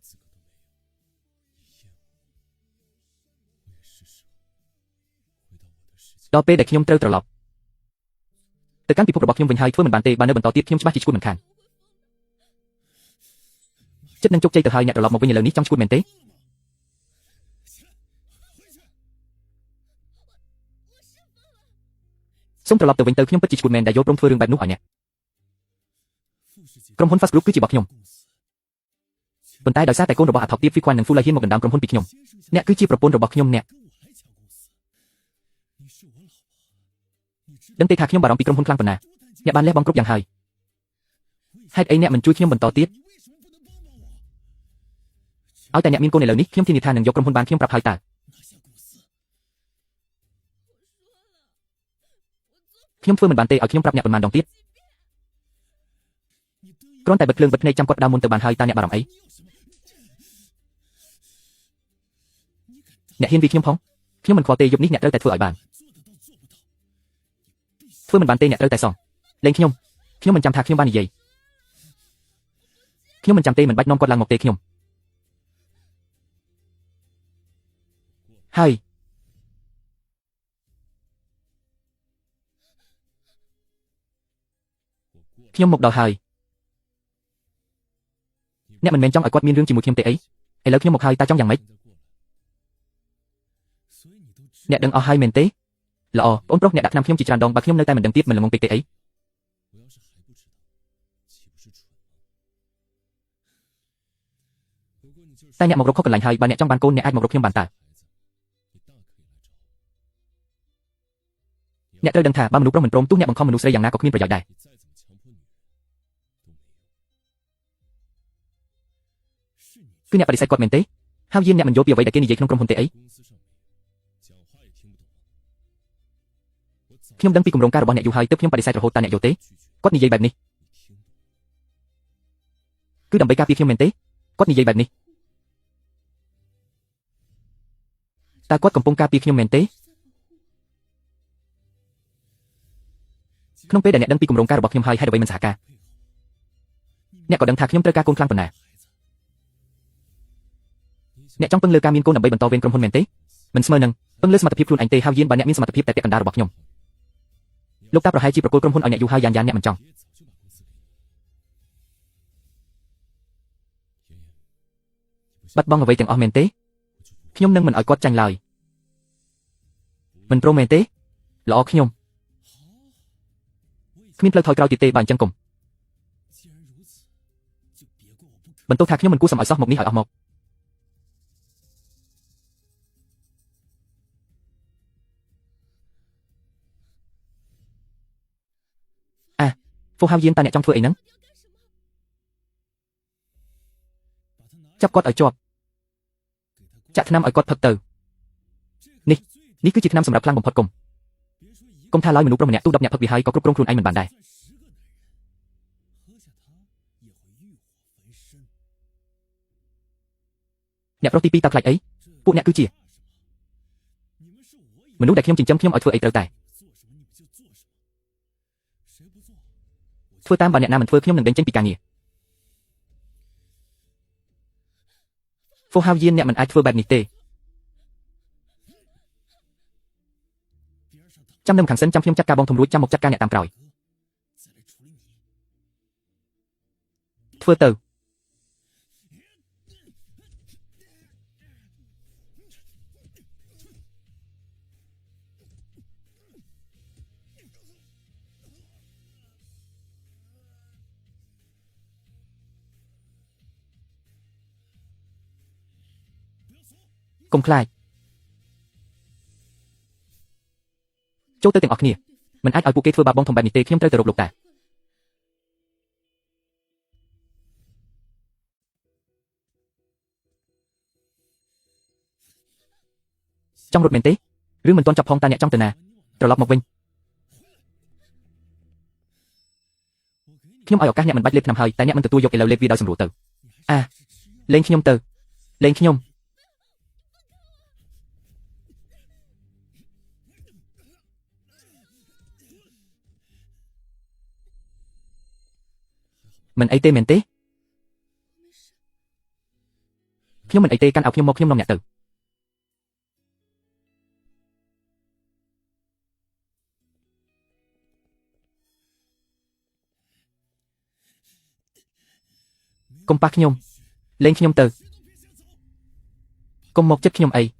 ដល់ពេលដែលខ្ញុំត្រូវត្រឡប់ទៅកាន់ពិភពរបស់ខ្ញុំវិញហើយធ្វើមិនបានទេបើនៅបន្តទៀតខ្ញុំច្បាស់ជាឈួតមិនខានចិត្តនឹងជោគជ័យទៅហើយអ្នកត្រឡប់មកវិញឥឡូវនេះចង់ឈួតមែនទេសូមត្រឡប់ទៅវិញទៅខ្ញុំពិតជាឈួតមែនដែលយល់ព្រមធ្វើរឿងបែបនោះឲ្យអ្នកក្រុមហ៊ុន Fast Group គឺជារបស់ខ្ញុំប៉ុន្តែដោយសារតែកូនរបស់អាថប់ទៀត Phi Quan និង Fu Lai ហ៊ានមកដណ្ដើមក្រុមហ៊ុនពីខ្ញុំអ្នកគឺជាប្រពន្ធរបស់ខ្ញុំអ្នកដឹងទេថាខ្ញុំបារម្ភពីក្រុមហ៊ុនខ្លាំងប៉ុណ្ណាអ្នកបានលះបង់គ្រប់យ៉ាងហើយហេតុអីអ្នកមិនជួយខ្ញុំបន្តទៀតឲ្យតែអ្នកមានកូនឥឡូវនេះខ្ញុំធានាថានឹងយកក្រុមហ៊ុនបានខ្ញុំប្រាប់ហើយតើខ្ញុំធ្វើមិនបានទេឲ្យខ្ញុំប្រាប់អ្នកប៉ុន្មានដងទៀតគ្រាន់តែបិទភ្លើងបិទភ្នែកចាំគាត់ដើមមុនទៅបានហើយតើអ្នកបារម្ភអីអ្នកហ៊ានពីខ្ញុំផងខ្ញុំមិនខ្វល់ទេយប់នេះអ្នកត្រូវតែធ្វើឲ្យបានធ្វើមិនបានទេអ្នកត្រូវតែសងលេងខ្ញុំមិនចាំថាខ្ញុំបាននិយាយខ្ញុំមិនចាំទេមិនបាច់នាំគាត់ឡើងមកទេខ្ញុំហើយខ្ញុំមកដល់ហើយអ្នកមិនមែនចង់ឲ្យគាត់មានរឿងជាមួយខ្ញុំទេអីឥឡូវខ្ញុំមកហើយតើចង់យ៉ាងម៉េចអ្នកដឹងអស់ហើយមែនទេល្អបងប្រុសអ្នកដាក់ថ្នាំខ្ញុំជាច្រើនដងបើខ្ញុំនៅតែមិនដឹងទៀតមិនល្ងងពេកទេអីតែអ្នកមករកខុសកន្លែងហើយបើអ្នកចង់បានកូនអ្នកអាចមករកខ្ញុំបានតើអ្នកត្រូវដឹងថាបើមនុស្សប្រុសមិនព្រមទោះអ្នកបង្ខំមនុស្សស្រីយ៉ាងណាក៏គ្មានប្រយោជន៍ដែរគឺអ្នកបដិសេធគាត់មែនទេហើយយានអ្នកមិនយល់ពីអ្វីដែលគេនិយាយក្នុងក្រុមហ៊ុនទេអីខ្ញុំដឹងពីគម្រោងការរបស់អ្នកយូរហើយទើបខ្ញុំបដិសេធរហូតតើអ្នកយល់ទេគាត់និយាយបែបនេះគឺដើម្បីការពារខ្ញុំមែនទេគាត់និយាយបែបនេះតើគាត់កំពុងការពារខ្ញុំមែនទេក្នុងពេលដែលអ្នកដឹងពីគម្រោងការរបស់ខ្ញុំហើយហេតុអ្វីមិនសហការអ្នកក៏ដឹងថាខ្ញុំត្រូវការកូនខ្លាំងប៉ុណ្ណាអ្នកចង់ពឹងលើការមានកូនដើម្បីបន្តវេនក្រុមហ៊ុនមែនទេមិនស្មើនឹងពឹងលើសមត្ថភាពខ្លួនឯងទេហើយយានបើអ្នកមានសមត្ថភាពតែពាក់កណ្ដាលរបស់ខ្ញុំលោកតាប្រហែលជាប្រគល់ក្រុមហ៊ុនឲ្យអ្នកយូរហើយយ៉ាងអ្នកមិនចង់ បាត់បង់អ្វីទាំងអស់មែនទេខ្ញុំនឹងមិនឲ្យគាត់ចាញ់ឡើយមិនព្រមមែនទេល្អខ្ញុំគ្មានផ្លូវថយក្រោយទៀតទេបើអញ្ចឹងកុំបន្ទោសថាខ្ញុំមិនគួរសមឲ្យសោះមកនេះឲ្យអស់មកហ្វូហៅយានតើអ្នកចង់ធ្វើអីហ្នឹងចាប់គាត់ឲ្យជាប់ចាក់ថ្នាំឲ្យគាត់ផឹកទៅនេះគឺជាថ្នាំសម្រាប់ខ្លាំងបំផុតកុំថាឡើយមនុស្សប្រុសម្នាក់ទូ10នាក់ផឹកវាហើយក៏គ្រប់គ្រងខ្លួនឯងមិនបានដែរអ្នកប្រុសទី2តើខ្លាចអីពួកអ្នកគឺជាមនុស្សដែលខ្ញុំចិញ្ចឹមខ្ញុំឲ្យធ្វើអីត្រូវតែធ្វើតាមបើអ្នកណាមិនធ្វើខ្ញុំនឹងដេញចេញពីការងារហ្វូហៅយានអ្នកមិនអាចធ្វើបែបនេះទេចាំនៅខាងសិនចាំខ្ញុំចាត់ការបងធំរួចចាំមកចាត់ការអ្នកតាមក្រោយធ្វើទៅកុំខ្លាចចូលទៅទាំងអស់គ្នាមិនអាចឲ្យពួកគេធ្វើបាបបងធំបែបនេះទេខ្ញុំត្រូវទៅរកលោកតាចង់រត់មែនទេឬមិនទាន់ចប់ផងតើអ្នកចង់ទៅណាត្រឡប់មកវិញខ្ញុំឲ្យឱកាសអ្នកមិនបាច់លេបថ្នាំហើយតែអ្នកមិនទទួលយកឥឡូវលេបវាដោយសម្រួលទៅលេងខ្ញុំទៅលេងខ្ញុំមិនអីទេមែនទេខ្ញុំមិនអីទេកាន់ឲ្យខ្ញុំមកខ្ញុំនាំអ្នកទៅកុំប៉ះខ្ញុំលេងខ្ញុំទៅកុំមកចិត្តខ្ញុំអី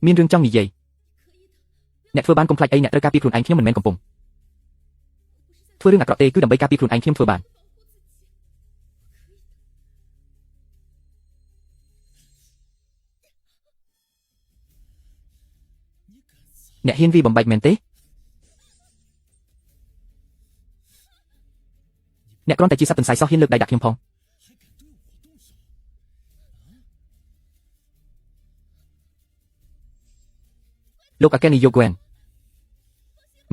មានរឿងចង់និយាយអ្នកធ្វើបានកុំខ្លាចអីអ្នកត្រូវការពារខ្លួនឯងខ្ញុំមិនមែនកំពុងធ្វើរឿងអាក្រក់ទេគឺដើម្បីការពារខ្លួនឯងខ្ញុំធ្វើបានអ្នកហ៊ានវាបំបែកមែនទេអ្នកគ្រាន់តែជាសត្វទន្សាយសោះហ៊ានលើកដៃដាក់ខ្ញុំផងលោកអាកេនីយ៉ូហ្គួន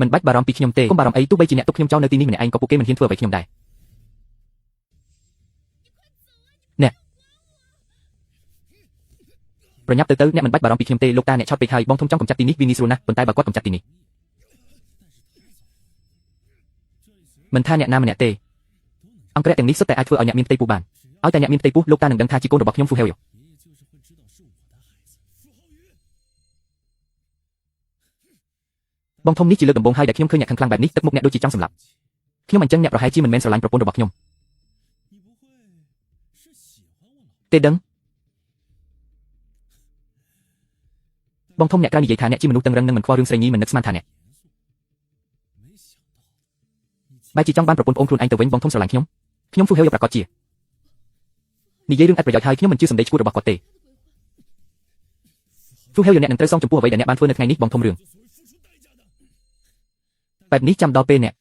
មិនបាច់បារម្ភពីខ្ញុំទេកុំបារម្ភអីទោះបីជាអ្នកទុកខ្ញុំចោលនៅទីនេះម្នាក់ឯងក៏ពួកគេមិនហ៊ានធ្វើអ្វីខ្ញុំដែរអ្នកប្រញាប់ទៅអ្នកមិនបាច់បារម្ភពីខ្ញុំទេលោកតាអ្នកឆោតពេកហើយបងធំចង់កំចាត់ទីនេះវាងាយស្រួលណាស់ប៉ុន្តែបើគាត់កំចាត់ទីនេះមិនថាអ្នកណាម្នាក់ទេអង្គរៈទាំងនេះសុទ្ធតែអាចធ្វើឲ្យអ្នកមានផ្ទៃពោះបានឲ្យតែអ្នកមានផ្ទៃពោះលោកតានឹងដឹងថាជាកូនរបស់ខ្ញុំហ្វូហេវយ៉ូបងធំនេះជាលើកដំបូងហើយដែលខ្ញុំឃើញអ្នកខឹងខ្លាំងបែបនេះទឹកមុខអ្នកដូចជាចង់សម្លាប់ខ្ញុំអញ្ចឹងអ្នកប្រហែលជាមិនមែនស្រឡាញ់ប្រពន្ធរបស់ខ្ញុំទេដឹងបងធំអ្នកក្រៅនិយាយថាអ្នកជាមនុស្សតឹងរឹងនិងមិនខ្វល់រឿងស្រីញីមិននឹកស្មានថាអ្នកបែរជាចង់បានប្រពន្ធប្អូនខ្លួនឯងទៅវិញបងធំស្រឡាញ់ខ្ញុំហ្វូហេវយ៉ូប្រកាសជានិយាយរឿងឥតប្រយោជន៍ហើយខ្ញុំមិនជឿសម្ដីឈួតរបស់គាត់ទេហ្វូហេវយ៉ូអ្នកនឹងត្រូវសងចំពោះអ្វីដែលអ្នកបានធ្វើនៅថ្ងៃនេះបងធំរឿងបែបនេះចាំដល់ពេលអ្នក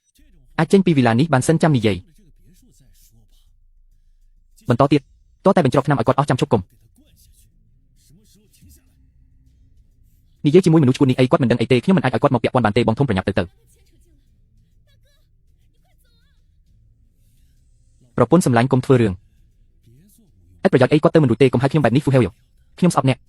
អាចចេញពីវីឡានេះបានសិនចាំនិយាយបន្តទៀតតតែបញ្ច្រកថ្នាំឲ្យគាត់អស់ចាំឈប់កុំនិយាយជាមួយមនុស្សឈួតនេះអីគាត់មិនដឹងអីទេខ្ញុំមិនអាចឲ្យគាត់មកពាក់ព័ន្ធបានទេបងធំប្រញាប់ទៅប្រពន្ធសម្លាញ់កុំធ្វើរឿង ឥតប្រយោជន៍អីគាត់ទៅមិនរួចទេកុំឲ្យខ្ញុំបែបនេះ Fu Heo ខ្ញុំស្អប់អ្នក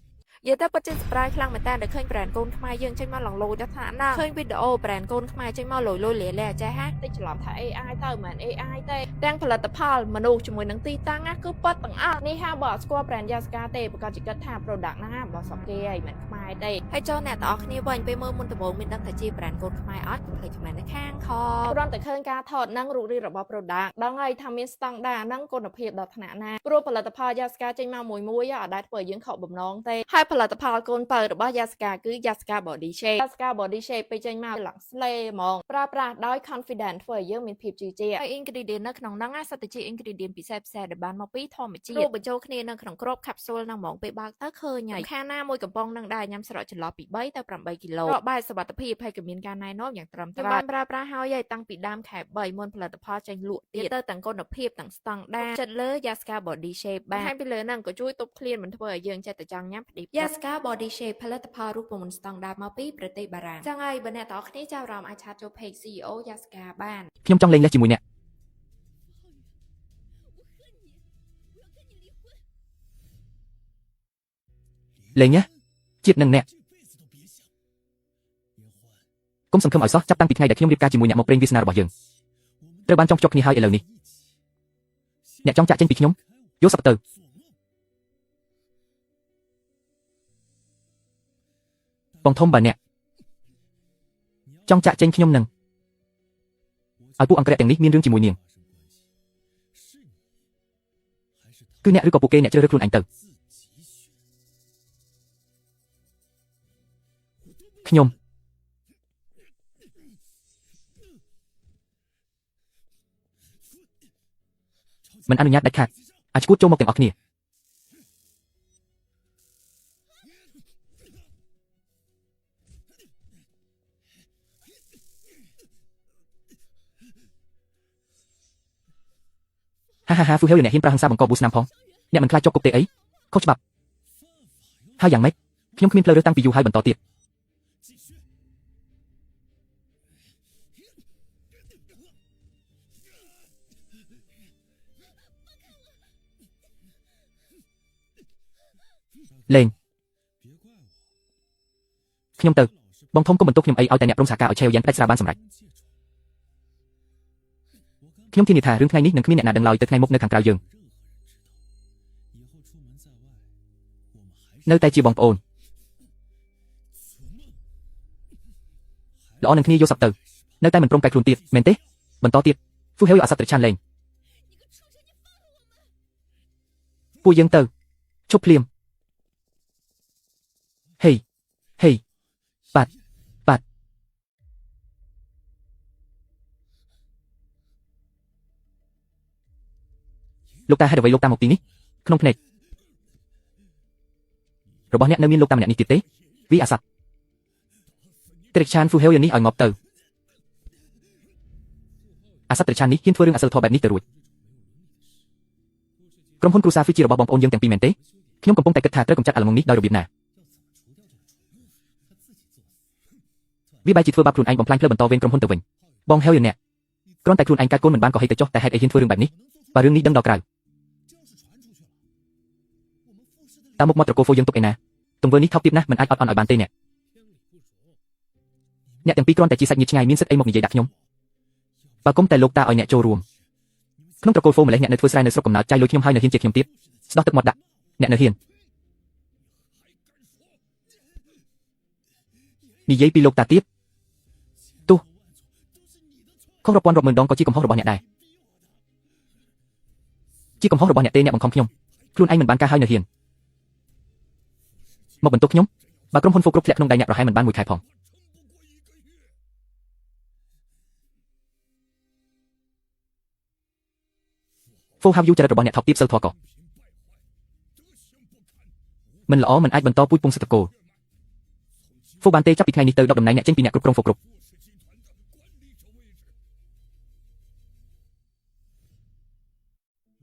និយាយទៅពិតជាសប្រាយខ្លាំងមែនតើដែលឃើញ brand កូនខ្មែរយើងចេញមកឡងលោដល់ថ្នាក់ណាឃើញវីដេអូ brand កូនខ្មែរចេញមកលយលយលាចេះហាតិចច្រឡំថា AI ទៅមិន AI ទេទាំងផលិតផលមនុស្សជាមួយនឹងទីតាំងណាគឺប៉ិតទាំងអស់នេះហាបើអត់ស្គាល់ brand Yaska ទេប្រកាសជាគិតថា product ហ្នឹងហាបើសក់គេឯងមិនខ្មែរទេហើយចូលអ្នកទាំងអស់គ្នាវិញពេលមើលមុនដំបូងមានដឹងថាជា brand កូនខ្មែរអត់ភ្លេចខ្មែរនៅខាងខគ្រាន់តែឃើញការថតនឹងរូបរាងរបស់ product ដឹងហើយថាមានស្តង់ដារហ្នឹងគុណភាពដល់ថ្នាក់ណាព្រោះផលិតផល Yaska ចេញមកមួយអត់ដែលធ្វើឲ្យយើងខកបំណងទេហើយផលិតផលកូនបើរបស់ Yaska គឺ Yaska Body Shape Yaska Body Shape ពេលចេញមកឡើងស្លេហ្មងប្រើប្រាស់ដោយ confident ធ្វើឲ្យយើងមានភាពជឿជាក់ហើយ ingredient នៅក្នុងហ្នឹងសិតតែជា ingredient ពិសេសដែលបានមកពីធម្មជាតិរួមបញ្ចូលគ្នានៅក្នុងគ្រាប់ capsule ហ្នឹងហ្មងពេលបើកទៅឃើញហើយខាងណាមួយកំប៉ុងនឹងដែរញ៉ាំស្រកចន្លោះពី3ទៅ8គីឡូប្រកបែបសុវត្ថិភាពហើយក៏មានការណែនាំយ៉ាងត្រឹមត្រូវបានប្រើប្រាស់ហើយតាំងពីដើមខែ3មុនផលិតផលចេញលក់ទៀតទៅទាំងគុណភាពទាំងស្តង់ដារចិត្តលើ Yaska Body Shape បានហើយពីលើហ្នឹងក៏ជួយទប់ឃ្លានមិនធ្វើឲ្យយើងចិត្តតែចង់ញ៉ាំផ្ដិប Yaska Body Shape ផលិតផលរូបមន្តស្តង់ដារមកពីប្រទេសបារាំងចឹងហើយបើអ្នកទាំងអស់គ្នាចាប់អារម្មណ៍អាចឆាតចូល page CEO Yaska បាន ខ្ញុំចង់លេងលេះជាមួយអ្នកលេងណាជាតិនឹងអ្នកកុំសង្ឃឹមឲ្យសោះចាប់តាំងពីថ្ងៃដែលខ្ញុំរៀបការជាមួយអ្នកមកប្រេងវាសនារបស់យើងត្រូវបានចង់ភ្ជាប់គ្នាហើយឥឡូវនេះអ្នកចង់ចាក់ចេញពីខ្ញុំយកសពទៅបងធំបើអ្នកចង់ចាក់ចេញខ្ញុំនឹងឲ្យពួកអង្គរៈទាំងនេះមានរឿងជាមួយនាងគឺអ្នកឬក៏ពួកគេអ្នកជ្រើសរើសខ្លួនឯងទៅខ្ញុំមិនអនុញ្ញាតដាច់ខាតអាចឈួតចូលមកទាំងអស់គ្នាហា Fu Heo អ្នកហ៊ានប្រើហិង្សាបង្កបួស្នាមផងអ្នកមិនខ្លាចជាប់គុកទេអីខុសច្បាប់ហើយយ៉ាងម៉េចខ្ញុំគ្មានផ្លូវរើសតាំងពីយូរហើយបន្តទៀតលេងខ្ញុំទៅបងធំកុំបន្ទោសខ្ញុំអីឲ្យតែអ្នកព្រមសហការឲ្យឆេវយ៉ាងផ្ដាច់ស្រាបានសម្រេចខ្ញុំធានាថារឿងថ្ងៃនេះនឹងគ្មានអ្នកណាដឹងឡើយទៅថ្ងៃមុខនៅខាងក្រៅយើងនៅតែជាបងប្អូនល្អនឹងគ្នាយកសពទៅនៅតែមិនព្រមប្រែខ្លួនទៀតមែនទេបន្តទៀត Fu Heo អសត្វត្រឆានលេងពួកយើងទៅឈប់ភ្លាមហេបាត់លោកតាហេតុអ្វីលោកតាមកទីនេះក្នុងភ្នែករបស់អ្នកនៅមានលោកតាម្នាក់នេះទៀតទេវាអាសត្វត្រឆាន Fu Heo នេះឲ្យងាប់ទៅអាសត្វត្រឆាននេះហ៊ានធ្វើរឿងអសិលធម៌បែបនេះទៅរួចក្រុមហ៊ុនគ្រូសាហ្វីជារបស់បងប្អូនយើងទាំងពីរមែនទេខ្ញុំកំពុងតែគិតថាត្រូវកម្ចាត់អាល្ងងនេះដោយរបៀបណាវាបែរជាធ្វើបាបខ្លួនឯងបំផ្លាញផ្លូវបន្តវេនក្រុមហ៊ុនទៅវិញបង Heo អ្នកគ្រាន់តែខ្លួនឯងកើតកូនមិនបានក៏ហីទៅចុះតែហេតុអីហ៊ានធ្វើរឿងបែបនេះបើរឿងនេះដឹងដល់ក្រៅតាមមុខមាត់ត្រកូលហ្វូយើងទុកឯណាទង្វើនេះថោកទាបណាស់មិនអាចអត់អន់ឲ្យបានទេអ្នកទាំងពីរគ្រាន់តែជាសាច់ញាតិឆ្ងាយមានសិទ្ធិអីមកនិយាយដាក់ខ្ញុំបើគុំតែលោកតាឲ្យអ្នកចូលរួមក្នុងត្រកូលហ្វូម្លេះអ្នកនៅធ្វើស្រែនៅស្រុកកំណើតចាយលុយខ្ញុំហើយនៅហ៊ានជាខ្ញុំទៀតស្ដោះទឹកមាត់ដាក់អ្នកនៅហ៊ាននិយាយពីលោកតាទៀតទោះខុសរាប់ពាន់រាប់ម៉ឺនដងក៏ជាកំហុសរបស់អ្នកដែរជាកំហុសរបស់អ្នកទេអ្នកបង្ខំខ្ញុំខ្លួនឯងមិនបានការហើយនៅហ៊ានមកបន្ទោសខ្ញុំបើក្រុមហ៊ុនហ្វូគ្រប់ធ្លាក់ក្នុងដៃអ្នកប្រហែលមិនបានមួយខែផងហ្វូហាវយូចរិតរបស់អ្នកថោកទាបសិលធម៌ក៏មិនល្អមិនអាចបន្តពូជពង្សត្រកូលហ្វូបានទេចាប់ពីថ្ងៃនេះទៅដកតំណែងអ្នកចេញពីអ្នកគ្រប់គ្រងហ្វូគ្រប់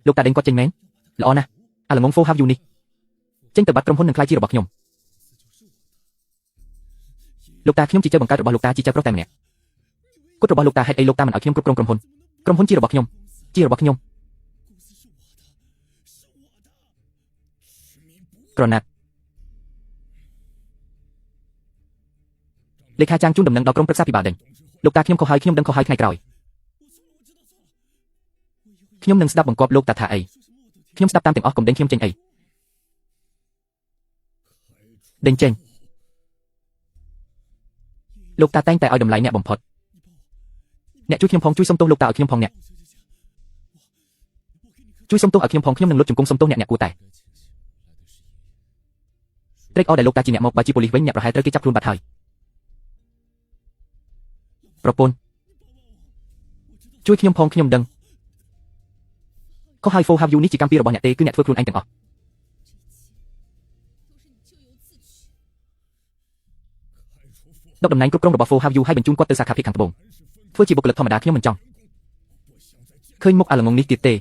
លោកតាដេញគាត់ចេញមែនល្អណាស់អាល្ងងហ្វូហាវយូនេះចេញទៅបាត់ក្រុមហ៊ុននឹងខ្លាយជារបស់ខ្ញុំលោកតាខ្ញុំជាចៅបង្កើតរបស់លោកតាជាចៅប្រុសតែម្នាក់គុតរបស់លោកតាហេតុអីលោកតាមិនឲ្យខ្ញុំគ្រប់គ្រងក្រុមហ៊ុនជារបស់ខ្ញុំជារបស់ខ្ញុំ ក្រណាត់លេខាចាងជូនដំណឹងដល់ក្រុមប្រឹក្សាពិបាលដេញលោកតាខ្ញុំខុសហើយខ្ញុំដឹងខុសហើយថ្ងៃក្រោយខ្ញុំនឹងស្ដាប់បង្គាប់លោកតាថាអីខ្ញុំស្ដាប់តាមទាំងអស់កុំដេញខ្ញុំចេញអីដេញចេញលោកតាតែងតែឲ្យតម្លៃអ្នកបំផុតអ្នកជួយខ្ញុំផងជួយសុំទោសលោកតាឲ្យខ្ញុំផងអ្នកជួយសុំទោសឲ្យខ្ញុំផងខ្ញុំនឹងលុតជង្គង់សុំទោសអ្នកគួរតែត្រេកអរដែលលោកតាជាអ្នកមកបើជាប៉ូលីសវិញអ្នកប្រហែលត្រូវគេចាប់ខ្លួនបាត់ហើយប្រពន្ធជួយខ្ញុំផងខ្ញុំដឹងខុសហើយ Phô Hao Yu នេះជាកម្មពីរបស់អ្នកទេគឺអ្នកធ្វើខ្លួនឯងទាំងអស់ដកតំណែងគ្រប់គ្រងរបស់ Phô Hao Yu ឲ្យបញ្ជូនគាត់ទៅសាខាភាគខាងត្បូងធ្វើជាបុគ្គលិកធម្មតាខ្ញុំមិនចង់ឃើញមុខអាល្ងងនេះទៀតទេ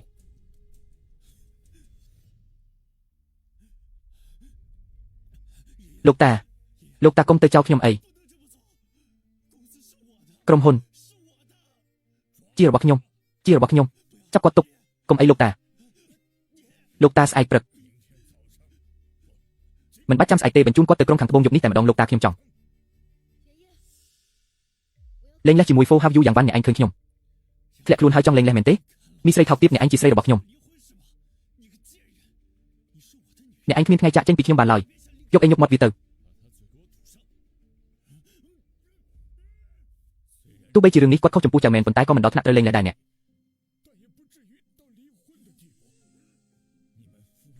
លោកតាកុំទៅចោលខ្ញុំអីក្រុមហ៊ុនជារបស់ខ្ញុំចាប់គាត់ទុកកុំអីលោកតាស្អែកព្រឹកមិនបាច់ចាំស្អែកទេបញ្ជូនគាត់ទៅក្រុងខាងត្បូងយប់នេះតែម្ដងលោកតាខ្ញុំចង់លេងលេះជាមួយ Phô Hao Yu យ៉ាងវ៉ាន់អ្នកឯងឃើញខ្ញុំធ្លាក់ខ្លួនហើយចង់លេងលេះមែនទេមីស្រីថោកទាបអ្នកឯងជាស្រីរបស់ខ្ញុំអ្នកឯងគ្មានថ្ងៃចាក់ចេញពីខ្ញុំបានឡើយយកអីញឹកមាត់វាទៅទោះបីជារឿងនេះគាត់ខុសចំពោះចៅមែនប៉ុន្តែក៏មិនដល់ថ្នាក់ត្រូវលេងលេះដែរអ្នក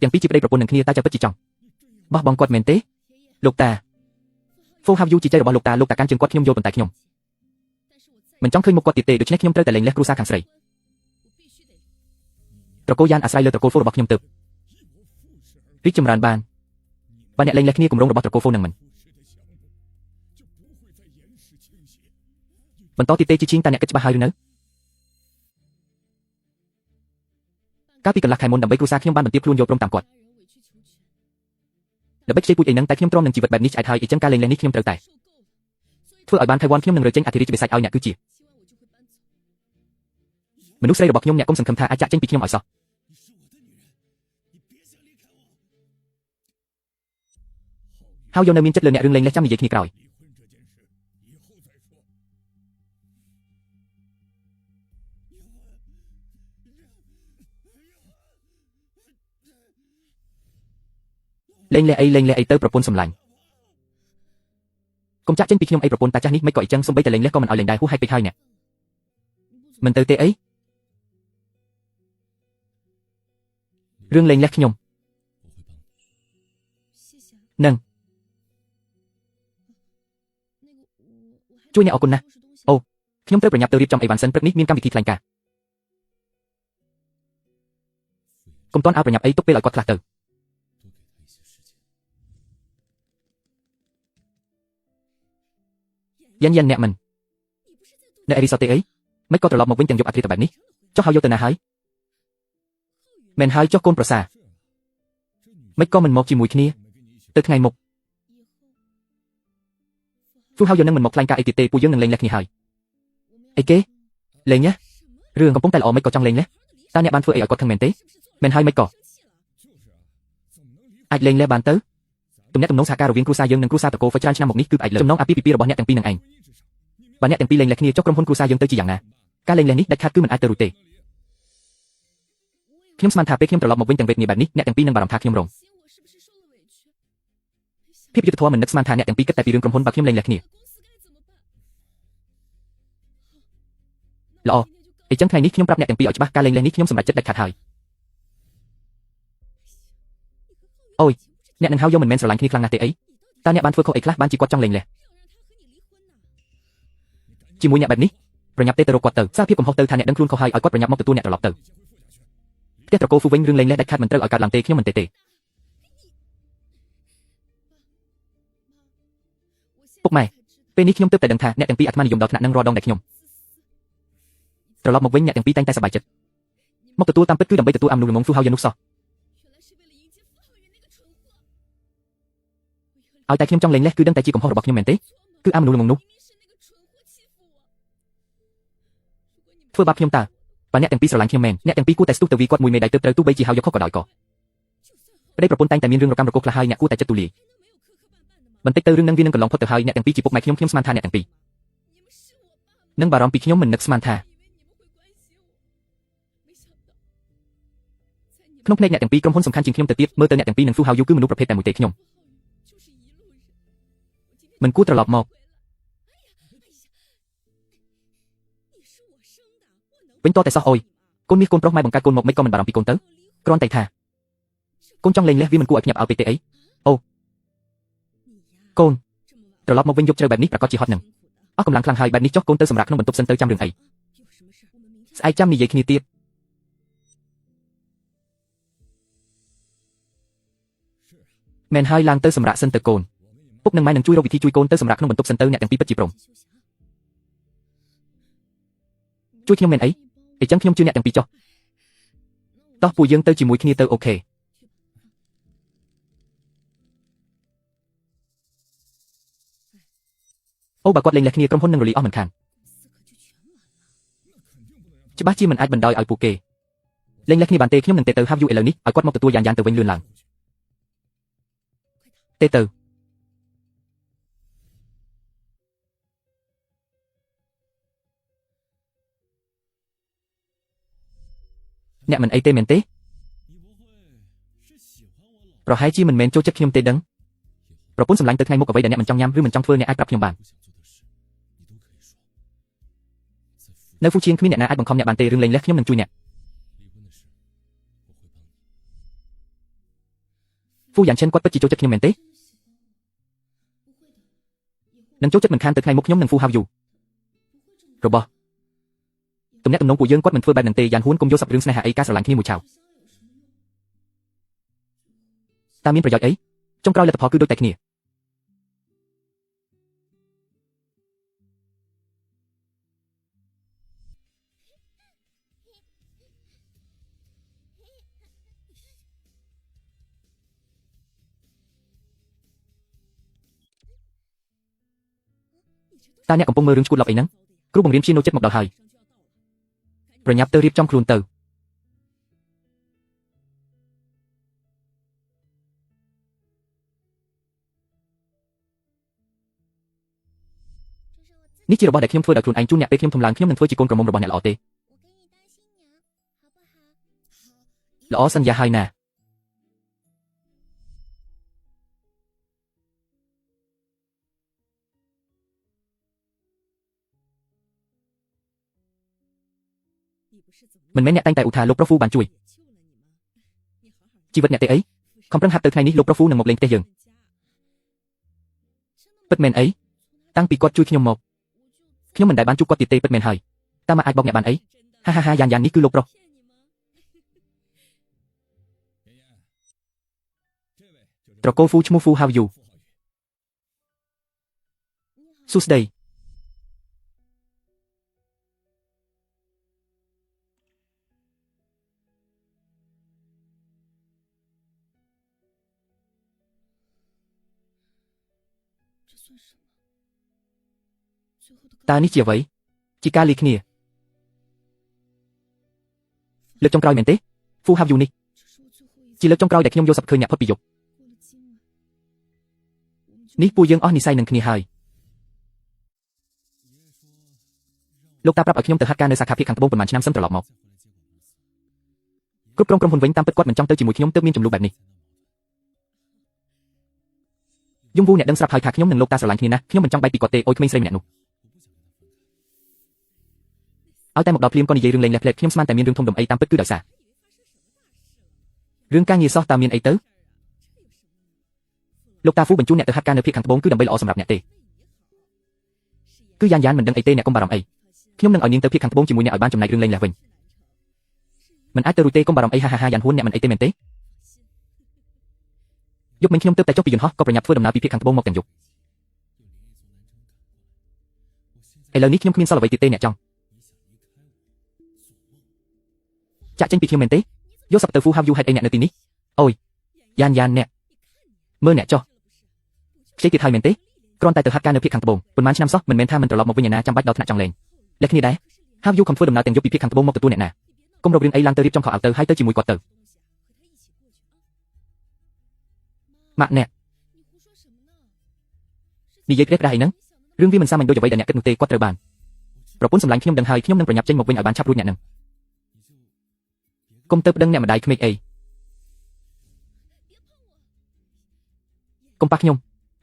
ទាំងពីរជាប្តីប្រពន្ធនឹងគ្នាតែចៅពិតជាចង់បោះបង់គាត់មែនទេលោកតា Phô Hao Yu ជាចៅរបស់លោកតាកាន់ជើងគាត់ខ្ញុំយល់ប៉ុន្តែខ្ញុំមិនចង់ឃើញមុខគាត់ទៀតទេដូច្នេះខ្ញុំត្រូវតែលេងលេះគ្រួសារខាងស្រីត្រកូលយ៉ានអាស្រ័យលើត្រកូល Phô របស់ខ្ញុំទៅរីកចម្រើនបានបើអ្នកលេងលេះគ្នាគម្រោងរបស់ត្រកូល Phô នឹងមិនបន្តទៀតទេជាជាងតាអ្នកគិតច្បាស់ហើយឬនៅកាលពីកន្លះខែមុនដើម្បីគ្រួសារខ្ញុំបានបន្ទាបខ្លួនយកព្រមតាមគាត់ដើម្បីខ្ចីពូជអីហ្នឹងតែខ្ញុំទ្រាំនឹងជីវិតបែបនេះឆ្អែតហើយអញ្ចឹងការលេងលេះនេះខ្ញុំត្រូវតែធ្វើឲ្យបានថៃវ៉ាន់ខ្ញុំនឹងរើចេញអធិរាជបិសាចឲ្យអ្នកគឺជាមនុស្សស្រីរបស់ខ្ញុំអ្នកកុំសង្ឃឹមថាអាចចាក់ចេញពីខ្ញុំឲ្យសោះហើយយកនៅមានចិត្តលើអ្នករឿងលេងលេះចាំនិយាយគ្នាក្រោយលេងលេះអីទៅប្រពន្ធសម្លាញ់កុំចាក់ចេញពីខ្ញុំអីប្រពន្ធតាចាស់នេះមិនក៏អីចឹងសំបីតែលេងលេះក៏មិនឲ្យលេងដែរហួសហេតុពេកហើយអ្នកមិនទៅទេអីរឿងលេងលេះខ្ញុំនឹងជួយអ្នកអរគុណណាស់អូខ្ញុំត្រូវប្រញាប់ទៅរៀបចំអីវ៉ាន់សិនព្រឹកនេះមានកម្មវិធីថ្លែងការណ៍កុំតន់ឲ្យប្រញាប់អីទុកពេលឲ្យគាត់ខ្លះទៅយ៉ាន់អ្នកមិននៅអេរីសតទេអីមិនក៏ត្រឡប់មកវិញទាំងយប់អាធ្រាត្របែបនេះចុះហើយយកទៅណាហើយមែនហើយចុះកូនប្រសាមិនក៏មិនមកជាមួយគ្នាទៅថ្ងៃមុខទូហៅយកនឹងមិនមកថ្លែងការអីទៀតទេពួកយើងនឹងលេងលេះគ្នាហើយអីគេលេងណារឿងកំពុងតែល្អមិនក៏ចង់លេងលេះតើអ្នកបានធ្វើអីឲ្យគាត់ខឹងមែនទេមែនហើយមិនក៏អាចលេងលេះបានទៅទំនាក់ទំនងសហការរវាងគ្រួសារយើងនិងគ្រួសារតកូល ច្រើនឆ្នាំមកនេះគឺផ្អែកលើចំណងអាពាហ៍ពិពាហ៍របស់អ្នកទាំងពីរនឹងឯងបើអ្នកទាំងពីរលេងលេះគ្នាចុះក្រុមហ៊ុនគ្រួសារយើងទៅជាយ៉ាងណាការលេងលេះនេះដាច់ខាតគឺមិនអាចទៅរួចទេខ្ញុំស្មានថាពេលខ្ញុំត្រឡប់មកវិញទាំងវេទនាបែបនេះអ្នកទាំងពីរនឹងបារម្ភថាខ្ញុំរងភាពយុត្តិធម៌មិននឹកស្មានថាអ្នកទាំងពីរគិតតែពីរឿងក្រុមហ៊ុនបើខ្ញុំលេងលេះគ្នាល្អអញ្ចឹងថ្ងៃនេះខ្ញុំប្រាប់អ្នកទាំងពីរឲ្យច្បាស់ការលេងលេះនេះខ្ញុំសម្រេចចិត្តដាច់ខាតហើយអូយអ្នកនឹងហៅយកមិនមែនស្រឡាញ់គ្នាខ្លាំងណាស់ទេអីតើអ្នកបានធ្វើខុសអីខ្លះបានជាគាត់ចង់លេងលេះជាមួយអ្នកបែបនេះប្រញាប់ទេទៅរកគាត់ទៅសារភាពកំហុសទៅថាអ្នកដឹងខ្លួនខុសហើយឲ្យគាត់ប្រញាប់មកទទួលអ្នកត្រឡប់ទៅផ្ទះត្រកូល Phô វិញរឿងលេងលេះដាច់ខាតមិនត្រូវឲ្យកើតឡើងទេខ្ញុំមិនទេពុកម៉ែពេលនេះខ្ញុំទើបតែដឹងថាអ្នកទាំងពីរអាត្មានិយមដល់ថ្នាក់នឹងរាល់ដងដែលខ្ញុំត្រឡប់មកវិញអ្នកទាំងពីរតែងតែសប្បាយចិត្តមកទទួលតាមពិតគឺដើម្បីទទួលអំណុលងង Phô ហៅយនោះសោះឲ្យតែខ្ញុំចង់លេងលេះគឺដឹងតែជាកំហុសរបស់ខ្ញុំមែនទេគឺអាមនុស្សល្ងងនោះធ្វើបាបខ្ញុំតើបើអ្នកទាំងពីរស្រឡាញ់ខ្ញុំមែនអ្នកទាំងពីរគួរតែស្ទុះទៅវាគាត់មួយមេដៃទើបត្រូវទោះបីជាហៅយកខុសក៏ដោយក៏ ប្តីប្រពន្ធតែងតែមានរឿងរកម្មរកូសខ្លះហើយអ្នកគួរតែចិត្តទូលាយបន្តិចទៅរឿងនឹងវានឹងកន្លងផុតទៅហើយអ្នកទាំងពីរជាពុកម៉ែខ្ញុំស្មានថាអ្នកទាំងពីរនឹងបារម្ភពីខ្ញុំមិននឹកស្មានថាក្នុងភ្នែកអ្នកទាំងពីរក្រុមហ៊ុនសំខាន់ជាងខ្ញុំទៅទៀតមើលទៅអ្នកទាំងពីរនឹងស៊ូហៅយូគឺមនុស្សប្រភេទតែមួយទេខ្ញុំមិនគួរត្រឡប់មកវិញតតែសោះអុយកូនមាសកូនប្រុសម៉ែបង្កើតកូនមកមិនក៏មិនបារម្ភពីកូនទៅគ្រាន់តែថាកូនចង់លេងលះវាមិនគួរឲ្យភ្ញាក់ឲ្យពេកទេអីអូកូនត្រឡប់មកវិញយប់ជ្រៅបែបនេះប្រកាសជាហត់នឹងអស់កម្លាំងខ្លាំងហើយបែបនេះចុះកូនទៅសម្រាប់ក្នុងបន្ទប់សិនទៅចាំរឿងអីស្អែកចាំនិយាយគ្នាទៀតមែនហើយឡើងទៅសម្រាប់សិនទៅកូនពុកនិងម៉ែនឹងជួយរកវិធីជួយកូនទៅសម្រាប់ក្នុងបន្ទប់សិនទៅអ្នកទាំងពីរពិតជាព្រមជួយខ្ញុំមែនអីអញ្ចឹងខ្ញុំជឿអ្នកទាំងពីរចុះតោះពួកយើងទៅជាមួយគ្នាទៅអូខេអូបើគាត់លេងលះគ្នាក្រុមហ៊ុននឹងរលីអស់មិនខានច្បាស់ជាមិនអាចបណ្ដោយឲ្យពួកគេលេងលះគ្នាបានទេខ្ញុំនឹងទេទៅហៅយូឥឡូវនេះឲ្យគាត់មកទទួលយ៉ាងទៅវិញលឿនឡើងទេទៅអ្នកមិនអីទេមែនទេប្រហែលជាមិនមែនចូលចិត្តខ្ញុំទេដឹងប្រពន្ធសម្លាញ់ទៅថ្ងៃមុខអ្វីដែលអ្នកមិនចង់ញ៉ាំឬមិនចង់ធ្វើអ្នកអាចប្រាប់ខ្ញុំបាននៅហ្វូឈៀនគ្មានអ្នកណាអាចបង្ខំអ្នកបានទេរឿងលេងលះខ្ញុំនឹងជួយអ្នកហ្វូយ៉ាងឈិនគាត់ពិតជាចូលចិត្តខ្ញុំមែនទេនឹងចូលចិត្តមិនខានទៅថ្ងៃមុខខ្ញុំនឹងហ្វូហៅយូរបស់ទំនាក់ទំនងពួកយើងគាត់មិនធ្វើបែបហ្នឹងទេយ៉ានហ៊ួនកុំយកសັບរឿងស្នេហាអីការស្រឡាញ់គ្នាមួយឆាវតើមានប្រយោជន៍អីចុងក្រោយលទ្ធផលគឺដូចតែគ្នាតើអ្នកកំពុងមើលរឿងឈួតឡប់អីហ្នឹងគ្រូបង្រៀនព្យាណូចិត្តមកដល់ហើយប្រញាប់ទៅរៀបចំខ្លួនទៅនេះជារបស់ដែលខ្ញុំធ្វើដោយខ្លួនឯងជូនអ្នកពេលខ្ញុំធំឡើងខ្ញុំនឹងធ្វើជាកូនក្រមុំរបស់អ្នកល្អទេល្អសន្យាហើយណាមិនមែនអ្នកតែងតែឧទាហរណ៍លោកប្រុសហ្វូបានជួយជីវិតអ្នកទេអីខំប្រឹងហាត់ទៅថ្ងៃនេះលោកប្រុសហ្វូនឹងមកលេងផ្ទះយើងពិតមែនអីតាំងពីគាត់ជួយខ្ញុំមកខ្ញុំមិនដែលបានជួបគាត់ទៀតទេពិតមែនហើយតើមកអាចបោកអ្នកបានអីហាហាហាយ៉ាននេះគឺលោកប្រុសត្រកូលហ្វូឈ្មោះហ្វូហៅយូសួស្ដីតើនេះជាអ្វីជាការលាគ្នាលើកចុងក្រោយមែនទេហ្វូហៅយូនេះជាលើកចុងក្រោយដែលខ្ញុំយកសັບឃើញអ្នកផុតពីយប់នេះពួកយើងអស់និស្ស័យនឹងគ្នាហើយលោកតាប្រាប់ឲ្យខ្ញុំទៅហាត់ការនៅសាខាភាគខាងត្បូងប៉ុន្មានឆ្នាំសឹមត្រឡប់មកគ្រប់គ្រងក្រុមហ៊ុនវិញតាមពិតគាត់មិនចង់ទៅជាមួយខ្ញុំទើបមានចំនួនបែបនេះយំវូអ្នកដឹងស្រាប់ហើយថាខ្ញុំនិងលោកតាស្រឡាញ់គ្នាណាស់ខ្ញុំមិនចង់បែកពីគាត់ទេអុយក្មេងស្រីម្នាក់នោះឲ្យតែមកដល់ភ្លាមក៏និយាយរឿងលេងលះផ្លែខ្ញុំស្មានតែមានរឿងធំដុំអីតាមពិតគឺដោយសាររឿងការងារសោះតើមានអីទៅលោកតាហ្វូបញ្ជូនអ្នកទៅហាត់ការនៅភាគខាងត្បូងគឺដើម្បីល្អសម្រាប់អ្នកទេគឺយ៉ានមិនដឹងអីទេអ្នកកុំបារម្ភអីខ្ញុំនឹងឲ្យនាងទៅភាគខាងត្បូងជាមួយអ្នកឲ្យបានចំណែករឿងលេងលះវិញមិនអាចទៅរួចទេកុំបារម្ភអីហាហាហាយ៉ានហ៊ួនអ្នកមិនអីទេមែនទេយប់មិញខ្ញុំទើបតែចុះពីយន្តហោះក៏ប្រញាប់ធ្វើដំណើរពីភាគខាងត្បូងមកទាំងយប់ឥឡូវនេះខ្ញុំគ្មានសល់អ្វីទៀតទេអ្នកចង់ចាក់ចេញពីខ្ញុំមែនទេយកសັບទៅហ្វូហៅយូហេតុអីអ្នកនៅទីនេះអូយយ៉ានអ្នកមើលអ្នកចុះខ្ចីទៀតហើយមែនទេគ្រាន់តែទៅហាត់ការនៅភាគខាងត្បូងប៉ុន្មានឆ្នាំសោះមិនមែនថាមិនត្រឡប់មកវិញឯណាចាំបាច់ដល់ថ្នាក់ចង់លេងលះគ្នាដែរហៅយូខំធ្វើដំណើរទាំងយប់ពីភាគខាងត្បូងមកទទួលអ្នកណាកុំរករឿងអីឡើងទៅរៀបចំខោអាវទៅហើយទៅជាមួយគាត់ទៅ ម៉ាក់អ្នកនិយាយព្រះដែរអីហ្នឹងរឿងវាមិនសាមញ្ញដូចអ្វីដែលអ្នកគិតនោះទេគាត់ត្រូវបានប្រពន្ធសម្លាញ់ខ្ញុំដឹងហើយខ្ញុំនឹងប្រញាប់ចេញមកវិញឲ្យបានឆាប់រួចអ្នកនឹងកុំទៅប្តឹងអ្នកម្ដាយក្មេកអីកុំប៉ះខ្ញុំ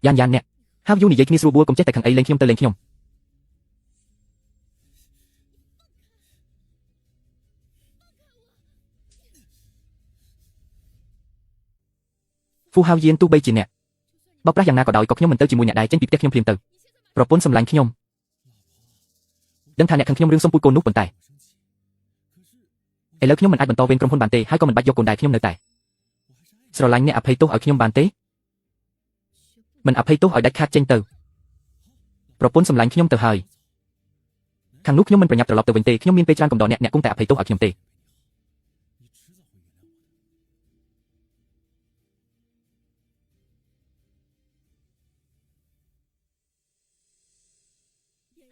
យ៉ានអ្នកហើយយូនិយាយគ្នាស្រួលបួលកុំចេះតែខឹងអីលេងខ្ញុំទៅលេងខ្ញុំហ្វូហៅយានទោះបីជាអ្នកបបប្រាស់យ៉ាងណាក៏ដោយក៏ខ្ញុំមិនទៅជាមួយអ្នកដែរចេញពីផ្ទះខ្ញុំភ្លាមទៅប្រពន្ធសម្លាញ់ខ្ញុំដឹងថាអ្នកខឹងខ្ញុំរឿងសុំពូជកូននោះប៉ុន្តែឥឡូវខ្ញុំមិនអាចបន្តវេនក្រុមហ៊ុនបានទេហើយក៏មិនបាច់យកកូនដែរខ្ញុំនៅតែស្រឡាញ់អ្នកអភ័យទោសឲ្យខ្ញុំបានទេមិនអភ័យទោសឲ្យដាច់ខាតចេញទៅប្រពន្ធសម្លាញ់ខ្ញុំទៅហើយខាងនោះខ្ញុំមិនប្រញាប់ត្រឡប់ទៅវិញទេខ្ញុំមានពេលច្រើនកំដរអ្នកគង់តែអភ័យទោសឲ្យខ្ញុំទេ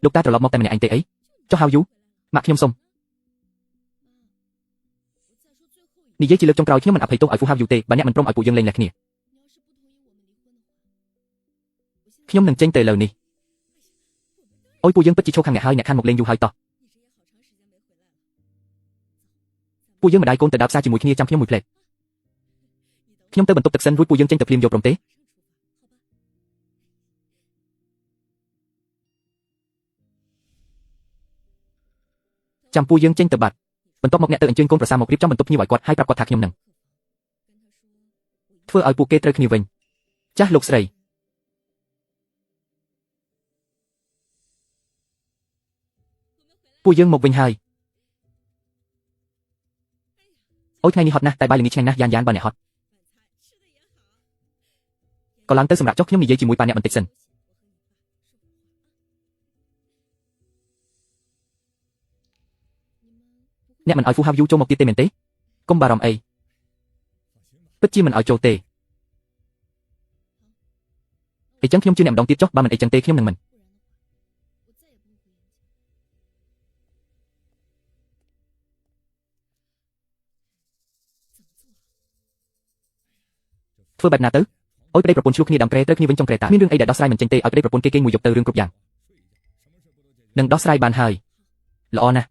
លោកតាត្រឡប់មកតែម្នាក់ឯងទេអីចុះហៅយូម៉ាក់ខ្ញុំសុំនិយាយជាលើកចុងក្រោយខ្ញុំមិនអភ័យទោសឲ្យហ្វូហៅយូទេបើអ្នកមិនព្រមឲ្យពួកយើងលេងលេះគ្នាខ្ញុំនឹងចេញទៅលើនេះអុយពួកយើងពិតជាឈោខាងអ្នកហើយអ្នកខានមកលេងយូហើយតោះពួកយើងម្ដាយកូនទៅដើរផ្សារជាមួយគ្នាចាំខ្ញុំមួយផ្លេតខ្ញុំទៅបន្ទប់ទឹកសិនរួចពួកយើងចេញទៅភ្លាមយកព្រមទេចាំពួកយើងចេញទៅបាត់បន្ទាប់មកអ្នកទៅអញ្ជើញកូនប្រសាមករៀបចំបន្ទប់ភ្ញៀវឲ្យគាត់ហើយប្រាប់គាត់ថាខ្ញុំនឹងធ្វើឲ្យពួកគេត្រូវគ្នាវិញចាស់លោកស្រីពួកយើងមកវិញហើយអូយថ្ងៃនេះហត់ណាស់តែបាយល្ងាចឆ្ងាញ់ណាស់យ៉ានបើអ្នកហត់ក៏ឡើងទៅសម្រាប់ចុះខ្ញុំនិយាយជាមួយប៉ាអ្នកបន្តិចសិនអ្នកមិនឲ្យហ្វូហៅយូចូលមកទៀតទេមែនទេកុំបារម្ភអីពិតជាមិនឲ្យចូលទេអីចឹងខ្ញុំជឿអ្នកម្ដងទៀតចុះបើមិនអីចឹងទេខ្ញុំនឹងមិនធ្វើបែបណាទៅអុយប្តីប្រពន្ធឆ្លោះគ្នាដើមក្រែត្រូវគ្នាវិញចុងក្រែតាមានរឿងអីដែលដោះស្រាយមិនចេញទេឲ្យប្តីប្រពន្ធគេមួយយកទៅរឿងគ្រប់យ៉ាងនឹងដោះស្រាយបានហើយល្អណាស់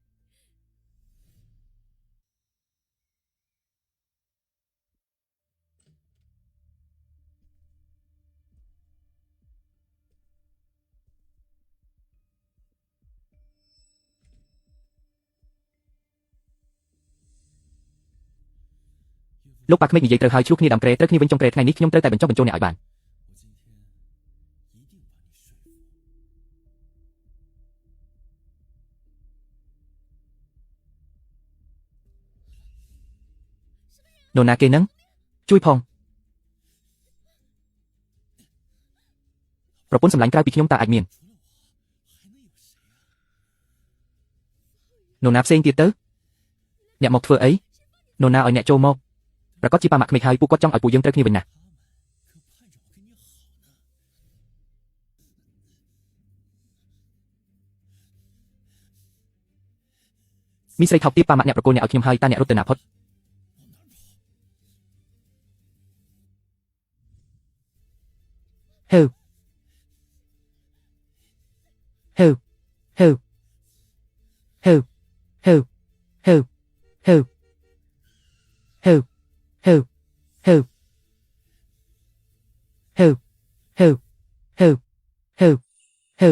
លោកប៉ាក្មេកនិយាយត្រូវហើយឆ្លោះគ្នាដើមក្រែត្រូវគ្នាវិញចុងក្រែថ្ងៃនេះខ្ញុំត្រូវតែបញ្ចុះបញ្ចូលអ្នកឲ្យបាននរណាគេនឹងជួយផងប្រពន្ធសម្លាញ់ក្រៅពីខ្ញុំតើអាចមាននរណាផ្សេងទៀតទៅអ្នកមកធ្វើអីនរណាឲ្យអ្នកចូលមកប្រកាសជាប៉ាម៉ាក់ក្មេកហើយពួកគាត់ចង់ឲ្យពួកយើងត្រូវគ្នាវិញណាមីស្រីថោកទាបប៉ាម៉ាក់អ្នកប្រគល់អ្នកឲ្យខ្ញុំហើយតើអ្នករត់ទៅណាផុតហឺហឺហឺហឺហឺហឺហឺហឺហឺហឺហឺហឺហឺហឺហឺ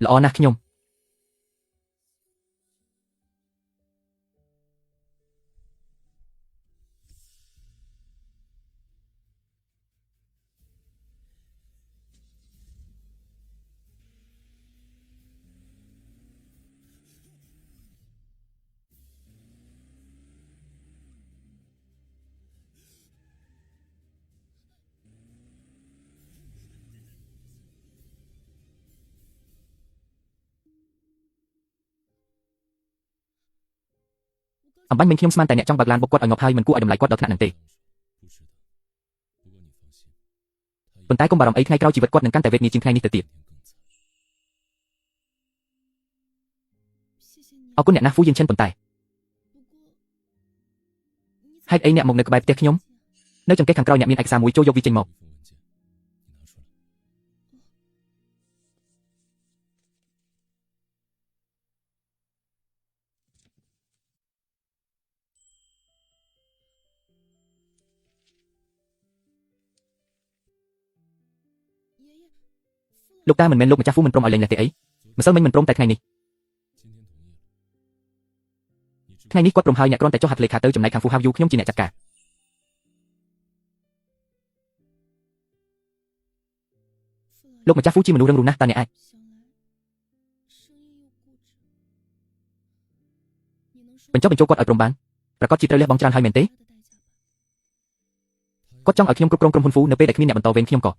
ល្អណាស់ខ្ញុំ អំបញ្ញមិញខ្ញុំស្មានតែអ្នកចង់បើកឡានបុកគាត់ឲ្យងប់ហើយមិនគួរឲ្យតម្លៃគាត់ដល់ថ្នាក់ហ្នឹងទេប៉ុន្តែកុំបារម្ភអីថ្ងៃក្រោយជីវិតគាត់នឹងកាន់តែវេទនាជាងថ្ងៃនេះទៅទៀតអរគុណអ្នកណាហ្វូយៀនឈិនប៉ុន្តែហេតុអីអ្នកមកនៅក្បែរផ្ទះខ្ញុំនៅចង្កេះខាងក្រោយអ្នកមានឯកសារមួយចូលយកវាចេញមកលោកតាមិនមែនលោកម្ចាស់ហ្វូមិនព្រមឲ្យលេងលេះទេអីម្សិលមិញមិនព្រមតែថ្ងៃនេះថ្ងៃនេះគាត់ព្រមហើយអ្នកគ្រាន់តែចុះហត្ថលេខាទៅចំណែកខាងហ្វូហៅយូខ្ញុំជាអ្នកចាត់ការលោកម្ចាស់ហ្វូជាមនុស្សរឹងរូសណាស់តើអ្នកអាចបញ្ចុះបញ្ចូលគាត់ឲ្យព្រមបានប្រកាសជាត្រូវលះបង់ច្រើនហើយមែនទេគាត់ចង់ឲ្យខ្ញុំគ្រប់គ្រងក្រុមហ៊ុនហ្វូនៅពេលដែលគ្មានអ្នកបន្តវេនខ្ញុំក៏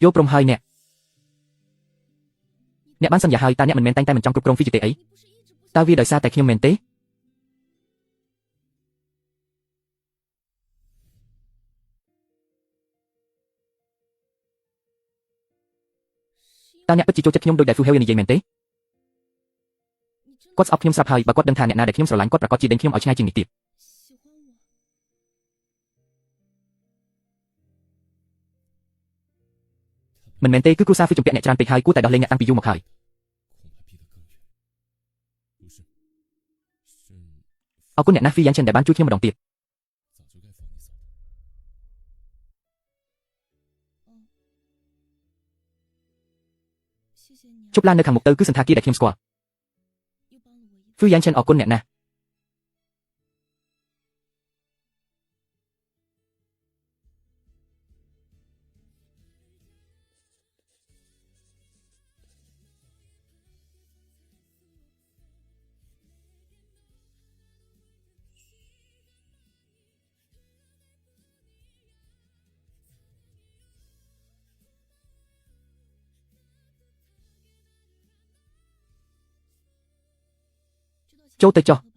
យកព្រមហើយអ្នកបានសន្យាហើយតើអ្នកមិនមែនតែងតែមិនចង់គ្រប់គ្រងហ្វីជាទេអីតើវាដោយសារតែខ្ញុំមែនទេតើអ្នកពិតជាចូលចិត្តខ្ញុំដោយដែលហ្វូហេវនិយាយមែនទេគាត់ស្អប់ខ្ញុំស្រាប់ហើយបើគាត់ដឹងថាអ្នកណាដែលខ្ញុំស្រឡាញ់គាត់ប្រកាសជាដេញខ្ញុំឲ្យឆ្ងាយជាងនេះទៀតមិនមែនទេគឺគ្រួសារហ្វីជំពាក់អ្នកច្រើនពេកហើយគួរតែដោះលែងអ្នកតាំងពីយូរមកហើយអរគុណអ្នកណាហ្វីយ៉ាងចិនដែលបានជួយខ្ញុំម្ដងទៀតជប់ឡាននៅខាងមុខទៅគឺសន្តាគារដែលខ្ញុំស្គាល់ហ្វីយ៉ាងចិនអរគុណអ្នកណាចូលទៅចុះ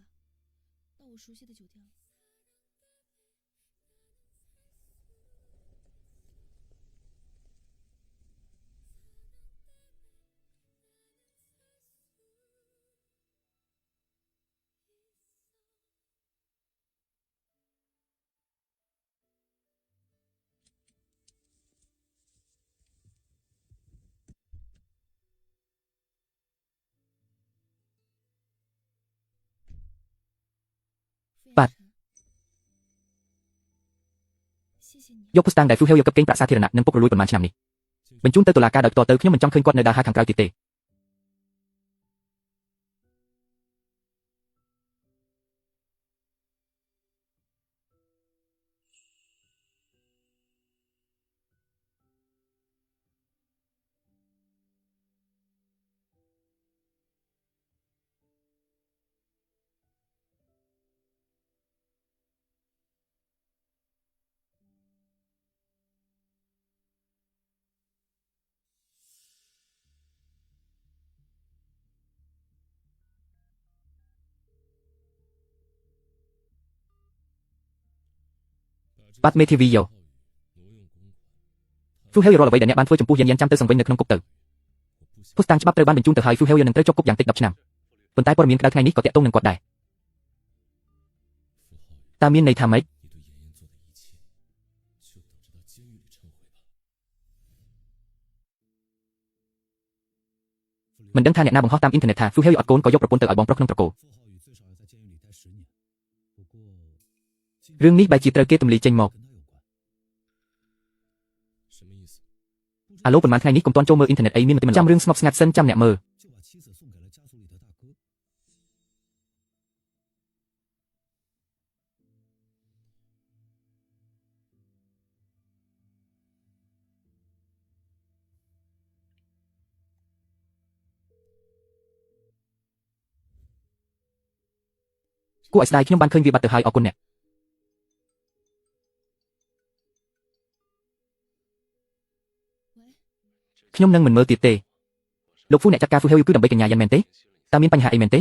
បាទយកពុស្តាងដែលហ្វូហេវយកកឹបកេងប្រាក់សាធារណៈនិងពុករលួយប៉ុន្មានឆ្នាំនេះបញ្ជូនទៅតុលាការដោយផ្ទាល់ទៅខ្ញុំមិនចង់ឃើញគាត់នៅដើរហើរខាងក្រៅទៀតទេបាទមេធាវីយោហ្វូហេវរាល់អ្វីដែលអ្នកបានធ្វើចំពោះយានចាំទៅសង្វិញនៅក្នុងគុកទៅពុស្តាងច្បាប់ត្រូវបានបញ្ជូនទៅហើយហ្វូហេវនឹងត្រូវជាប់គុកយ៉ាងតិច10ឆ្នាំប៉ុន្តែព័ត៌មានក្តៅថ្ងៃនេះក៏តាក់ទងនឹងគាត់ដែរតើមានន័យថាម៉េចមិនដឹងថាអ្នកណាបង្ហោះតាមអ៊ីនធឺណិតថាហ្វូហេវអត់កូនក៏យកប្រពន្ធទៅឲ្យបងប្រុសក្នុងត្រកូលរឿងនេះបែរជាត្រូវគេទម្លាយចេញមកអាឡូប៉ុន្មានថ្ងៃនេះកុំទាន់ចូលមើលអ៊ីនធឺណិតអីមានមិនចាំរឿងស្ងប់ស្ងាត់សិនចាំអ្នកមើលគួរឲ្យស្ដាយខ្ញុំបានឃើញវាបាត់ទៅហើយអរគុណអ្នកខ្ញុំនឹងមិនមើលទៀតទេលោកហ្វូអ្នកចាត់ការហ្វូហេវគឺដើម្បីកញ្ញាយ៉ាងមែនទេតើមានបញ្ហាអីមែនទេ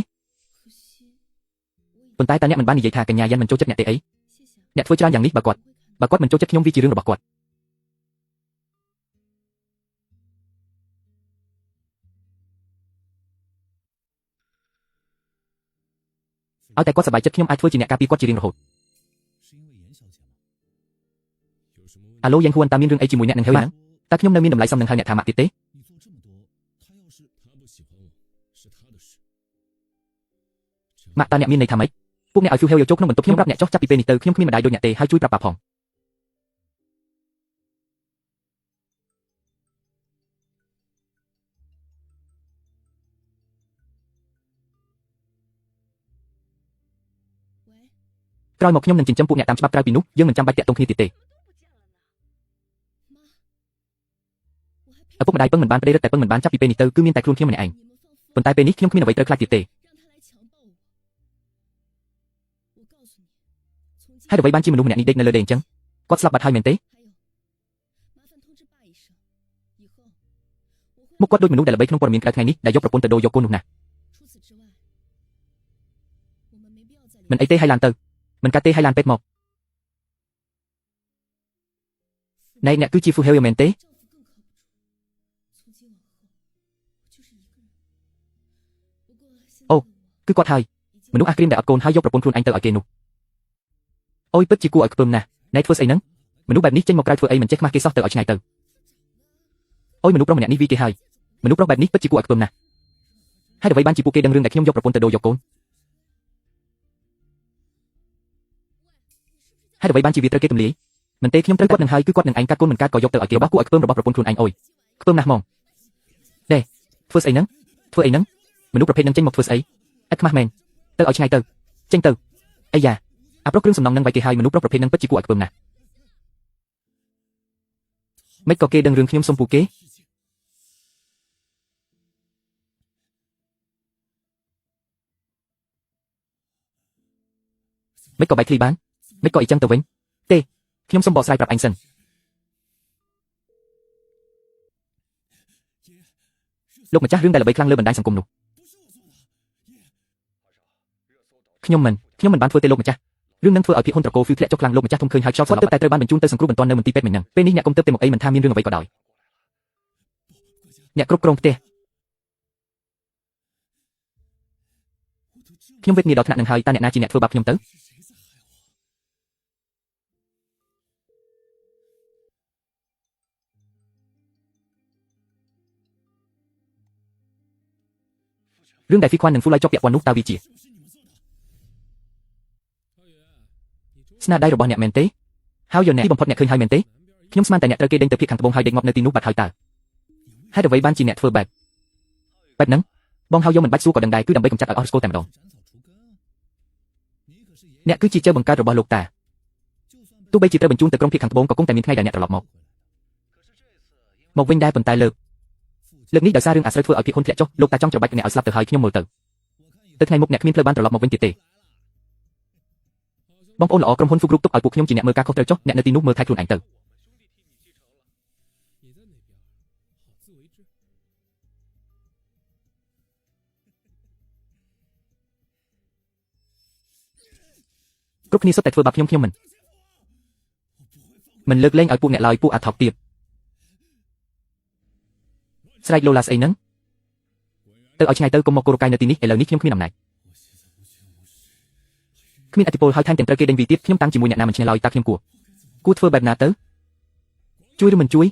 ប៉ុន្តែតើអ្នកមិនបាននិយាយថាកញ្ញាយ៉ានមិនចូលចិត្តអ្នកទេអីអ្នកធ្វើច្រើនយ៉ាងនេះបើគាត់មិនចូលចិត្តខ្ញុំវាជារឿងរបស់គាត់ឲ្យតែគាត់សប្បាយចិត្តខ្ញុំអាចធ្វើជាអ្នកការពារគាត់ជារៀងរហូតអាឡូយ៉ាងហួនតើមានរឿងអីជាមួយអ្នកនឹងហើយហ្នឹងតើខ្ញុំនៅមានតម្លៃសមនឹងហៅអ្នកថាម៉ាក់ទៀតទេម៉ាក់តើអ្នកមានន័យថាម៉េចពួកអ្នកឲ្យស៊ូហេវយកចូលក្នុងបន្ទប់ខ្ញុំប្រាប់អ្នកចុះចាប់ពីពេលនេះទៅខ្ញុំគ្មានម្ដាយដូចអ្នកទេហើយជួយប្រាប់ប៉ាផងក្រោយមកខ្ញុំនឹងចិញ្ចឹមពួកអ្នកតាមច្បាប់ក្រៅពីនោះយើងមិនចាំបាច់តាក់ទងគ្នាទៀតទេឪពុកម្ដាយពឹងមិនបានប្តីរឹតតែពឹងមិនបានចាប់ពីពេលនេះទៅគឺមានតែខ្លួនខ្ញុំម្នាក់ឯងប៉ុន្តែពេលនេះខ្ញុំគ្មានអ្វីត្រូវខ្លាចទៀតទេហើយអ្វីបានជាមនុស្សម្នាក់នេះដេកនៅលើដេកអញ្ចឹងគាត់ស្លាប់បាត់ហើយមែនទេមុខគាត់ដូចមនុស្សដែលល្បីក្នុងព័ត៌មានក្រៅថ្ងៃនេះដែលយកប្រពន្ធទៅដូរយកកូននោះណាមិនអីទេហើយឡានទៅមិនកាត់ទេហើយឡានពេទ្យមកណែអ្នកគឺជាហ្វូហេវមែនទេអូគឺគាត់ហើយមនុស្សអាគ្រីមដែលអត់កូនហើយយកប្រពន្ធខ្លួនឯងទៅឲ្យគេនោះអូយពិតជាគួរឲ្យខ្ពើមណាស់ណែធ្វើស្អីហ្នឹងមនុស្សបែបនេះចេញមកក្រៅធ្វើអីមិនចេះខ្មាស់គេសោះទៅឲ្យឆ្ងាយទៅអូយមនុស្សប្រុសម្នាក់នេះវាគេហើយមនុស្សប្រុសបែបនេះពិតជាគួរឲ្យខ្ពើមណាស់ហើយអ្វីបានជាពួកគេដឹងរឿងដែលខ្ញុំយកប្រពន្ធទៅដូរយកកូនហើយអ្វីបានជាវាត្រូវគេទម្លាយមិនទេខ្ញុំត្រូវគាត់នឹងហើយគឺគាត់នឹងឯងកាត់កូនមិនកាត់ក៏យកទៅឲ្យគេរបស់គួរឲ្យខ្ពើមរបស់ប្រពន្ធខ្លួនឯងអូយខ្ពើមណាស់ហ្មងដេធ្វើស្អីហ្នឹងមនុស្សប្រភេទហ្នឹងចេញមកធ្វើស្អីឥតខ្មាស់មែនទៅឲ្យឆ្ងាយទៅចេញទៅអាយ៉ាអាប្រុសគ្រឿងសំណងនឹងវាយគេហើយមនុស្សប្រុសប្រភេទហ្នឹងពិតជាគួរឲ្យខ្ពើមណាស់មិនក៏គេដឹងរឿងខ្ញុំសុំពូគេមិនក៏បែកឃ្លីបានមិនក៏អីចឹងទៅវិញទេខ្ញុំសុំបកស្រាយប្រាប់អញសិនលោកម្ចាស់រឿងដែលល្បីខ្លាំងលើបណ្ដាញសង្គមនោះខ្ញុំមិនបានធ្វើទេលោកម្ចាស់រឿងនឹងធ្វើឲ្យភាគហ៊ុនត្រកូលហ្វ៊ីធ្លាក់ចុះខ្លាំងលោកម្ចាស់ធំឃើញហើយខ្យល់សន្លប់តែត្រូវបានបញ្ជូនទៅសង្គ្រោះបន្ទាន់នៅមន្ទីរពេទ្យមិញហ្នឹងពេលនេះអ្នកកុំទៅតែមកអីមិនថាមានរឿងអ្វីក៏ដោយអ្នកគ្រប់គ្រងផ្ទះខ្ញុំវេទនាដល់ថ្នាក់នឹងហើយតើអ្នកណាជាអ្នកធ្វើបាបខ្ញុំទៅរឿងដែលហ្វីខ្វាន់និងហ្វូឡៃជាប់ពាក់ព័ន្ធនោះតើវាជាស្នាដៃរបស់អ្នកមែនទេហើយយកអ្នកទីបំផុតអ្នកឃើញហើយមែនទេខ្ញុំស្មានតែអ្នកត្រូវគេដេញទៅភាគខាងត្បូងហើយដេកងាប់នៅទីនោះបាត់ហើយតើហេតុអ្វីបានជាអ្នកធ្វើបែបហ្នឹងបងហៅយកមិនបាច់សួរក៏ដឹងដែរគឺដើម្បីកម្ចាត់ឲ្យអស់ស្គលតែម្ដងអ្នកគឺជាចៅបង្កើតរបស់លោកតាទោះបីជាត្រូវបញ្ជូនទៅក្រុងភាគខាងត្បូងក៏គង់តែមានថ្ងៃដែលអ្នកត្រឡប់មកវិញដែរប៉ុន្តែលើកនេះដោយសាររឿងអាស្រូវធ្វើឲ្យភាគហ៊ុនធ្លាក់ចុះលោកតាចង់ច្របាច់អ្នកឲ្យស្លាប់ទៅហើយខ្ញុំមើលទៅថ្ងៃមុខអ្នកគ្មានផ្លូវបានត្រឡប់មកវិញទៀតទេបងប្អូនល្អក្រុមហ៊ុន Fu Group ទុកឲ្យពួកខ្ញុំជាអ្នកមើលការខុសត្រូវចុះអ្នកនៅទីនោះមើលថែខ្លួនឯងទៅគ្រប់គ្នាសុទ្ធតែធ្វើបាបខ្ញុំមិនលើកលែងឲ្យពួកអ្នកឡើយពួកអាថប់ទៀតស្រែកលោឡាស្អីហ្នឹងទៅឲ្យឆ្ងាយទៅកុំមកគោរកាយនៅទីនេះឥឡូវនេះខ្ញុំគ្មានអំណាចគ្មានអធិពលហើយថែមទាំងត្រូវគេដេញវីទៀតខ្ញុំតាំងជាមួយអ្នកណាមិនឈ្នះឡើយតើខ្ញុំគួរធ្វើបែបណាទៅជួយឬមិនជួយ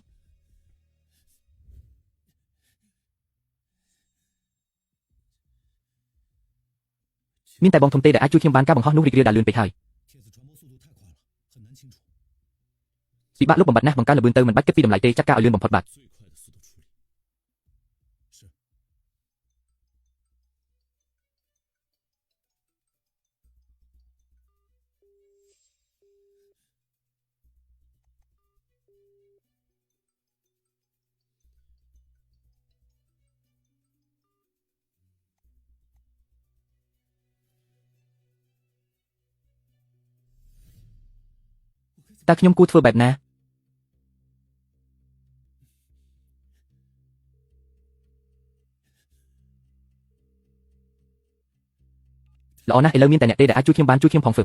មានតែបងធំទេដែលអាចជួយខ្ញុំបានការបង្ហោះនោះរីករាលដាលលឿនពេកហើយពិបាកលុបបំបត្តិណាស់បង្កើនល្បឿនទៅមិនបាច់គិតពីតម្លៃទេចាត់ការឲ្យលឿនបំផុតបាទតើខ្ញុំគួរធ្វើបែបណា ល្អណាស់ឥឡូវមានតែអ្នកទេដែលអាចជួយខ្ញុំបានជួយខ្ញុំផងហ្វឹ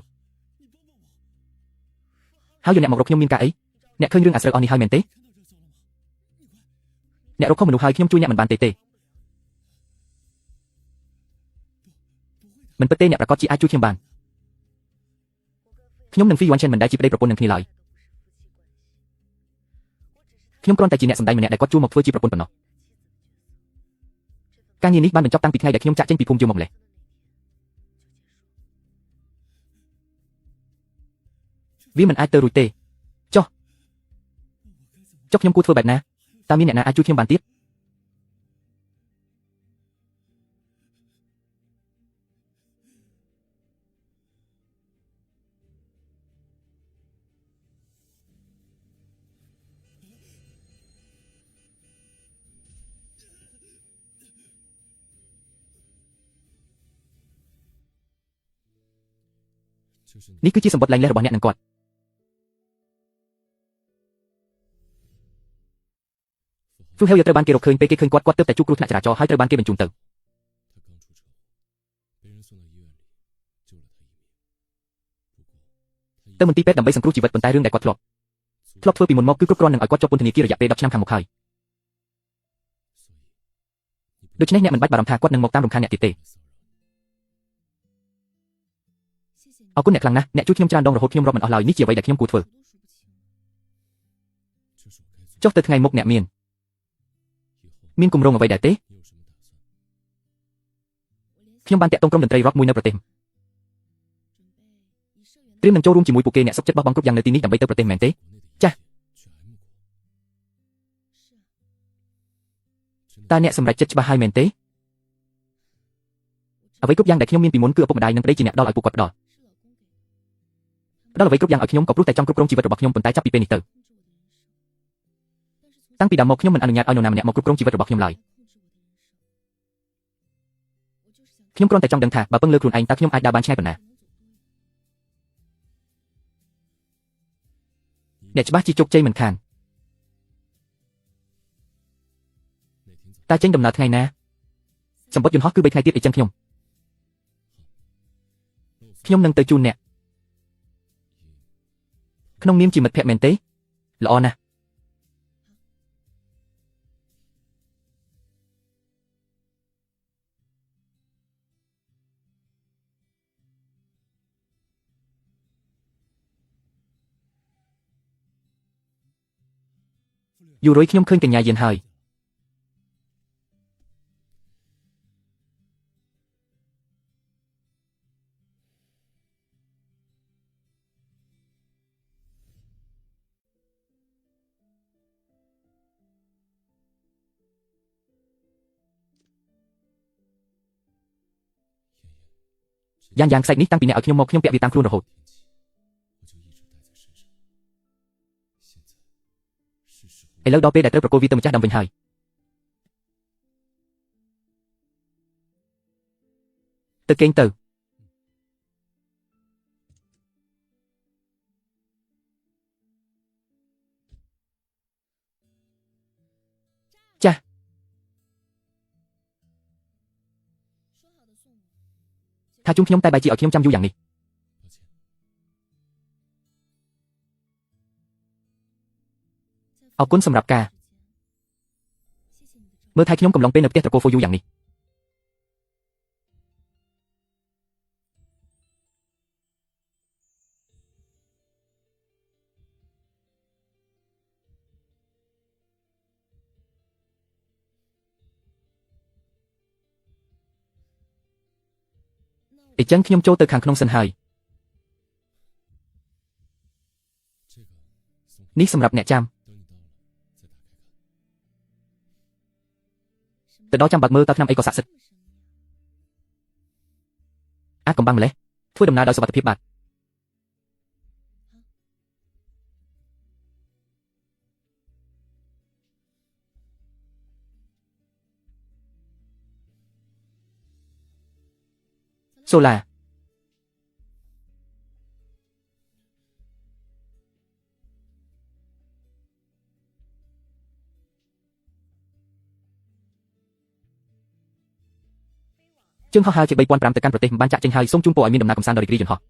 ហើយយកអ្នកមករកខ្ញុំមានការអីអ្នកឃើញរឿងអាស្រូវអស់នេះហើយមែនទេអ្នករកខុសមនុស្សហើយខ្ញុំជួយអ្នកមិនបានទេមិនពិតទេអ្នកប្រកាសជាអាចជួយខ្ញុំបានខ្ញុំនិងហ្វីវ៉ាន់ឆិនមិនដែលជាប្តីប្រពន្ធនឹងគ្នាឡើយខ្ញុំគ្រាន់តែជាអ្នកសម្ដែងម្នាក់ដែលគាត់ជួលមកធ្វើជាប្រពន្ធប៉ុណ្ណោះការងារនេះបានបញ្ចប់តាំងពីថ្ងៃដែលខ្ញុំចាក់ចេញពីភូមិយមកម្លេះវាមិនអាចទៅរួចទេចុះខ្ញុំគួរធ្វើបែបណាតើមានអ្នកណាអាចជួយខ្ញុំបានទៀតនេះគឺជាសម្បត្តិលែងលេះរបស់អ្នកនឹងគាត់ហ្វឺហេវត្រូវបានគេរកឃើញពេលគេឃើញគាត់ទើបតែជួបគ្រោះថ្នាក់ចរាចរណ៍ហើយត្រូវបានគេបញ្ជូនទៅមន្ទីរពេទ្យដើម្បីសង្គ្រោះជីវិតប៉ុន្តែរឿងដែលគាត់ធ្លាប់ធ្វើពីមុនមកគឺគ្រប់គ្រាន់នឹងឲ្យគាត់ជាប់ពន្ធនាគាររយៈពេល10ឆ្នាំខាងមុខហើយដូច្នេះអ្នកមិនបាច់បារម្ភថាគាត់នឹងមកតាមរំខានអ្នកទៀតទេអរគុណអ្នកខ្លាំងណាស់អ្នកជួយខ្ញុំច្រើនដងរហូតខ្ញុំរាប់មិនអស់ឡើយនេះជាអ្វីដែលខ្ញុំគួរធ្វើចុះទៅថ្ងៃមុខអ្នកមានគម្រោងអ្វីដែរទេខ្ញុំបានតាក់ទងក្រុមតន្ត្រីរ៉ុកមួយនៅប្រទេសត្រៀមនឹងចូលរួមជាមួយពួកគេអ្នកសុខចិត្តបោះបង់គ្រប់យ៉ាងនៅទីនេះដើម្បីទៅប្រទេសមែនទេចាស់តើអ្នកសម្រេចចិត្តច្បាស់ហើយមែនទេអ្វីគ្រប់យ៉ាងដែលខ្ញុំមានពីមុនគឺឪពុកម្ដាយនិងប្តីជាអ្នកផ្ដល់ឲ្យពួកគាត់ផ្ដល់អ្វីគ្រប់យ៉ាងឲ្យខ្ញុំក៏ព្រោះតែចង់គ្រប់គ្រងជីវិតរបស់ខ្ញុំប៉ុន្តែចាប់ពីពេលនេះទៅតាំងពីដើមមកខ្ញុំមិនអនុញ្ញាតឲ្យនរណាម្នាក់មកគ្រប់គ្រងជីវិតរបស់ខ្ញុំឡើយខ្ញុំគ្រាន់តែចង់ដឹងថាបើពឹងលើខ្លួនឯងតើខ្ញុំអាចដើរបានឆ្ងាយប៉ុណ្ណាអ្នកច្បាស់ជាជោគជ័យមិនខានតើចេញដំណើរថ្ងៃណាសម្បត្តិយន្តហោះគឺ3ថ្ងៃទៀតអីចឹងខ្ញុំនឹងទៅជូនអ្នកក្នុងនាមជាមិត្តភក្តិមែនទេល្អណាស់យូរុយខ្ញុំឃើញកញ្ញាយានហើយយ៉ាងខ្សាច់នេះតាំងពីអ្នកឲ្យខ្ញុំមកខ្ញុំពាក់វាតាមខ្លួនរហូតឥឡូវដល់ពេលដែលត្រូវប្រគល់វាទៅម្ចាស់ដើមវិញហើយទៅគេងទៅចាស់ថាជុំខ្ញុំតែបែរជាឲ្យខ្ញុំចាំយូរយ៉ាងនេះអរគុណសម្រាប់ការមើលថែខ្ញុំកំឡុងពេលនៅផ្ទះត្រកូលហ្វូយូយ៉ាងនេះអញ្ចឹងខ្ញុំចូលទៅខាងក្នុងសិនហើយនេះសម្រាប់អ្នកចាំទៅដល់ចាំបាក់មើលតើឆ្នាំអីក៏ស័ក្តិសិទ្ធិអាចកំបាំងម្លេះធ្វើដំណើរដោយសុវត្ថិភាពបាទសូឡា chương ho hai chỉ bay quan pram từ căn protein ban chặt trên hai sông chung bộ miền đồng nam cầm san đòi region ho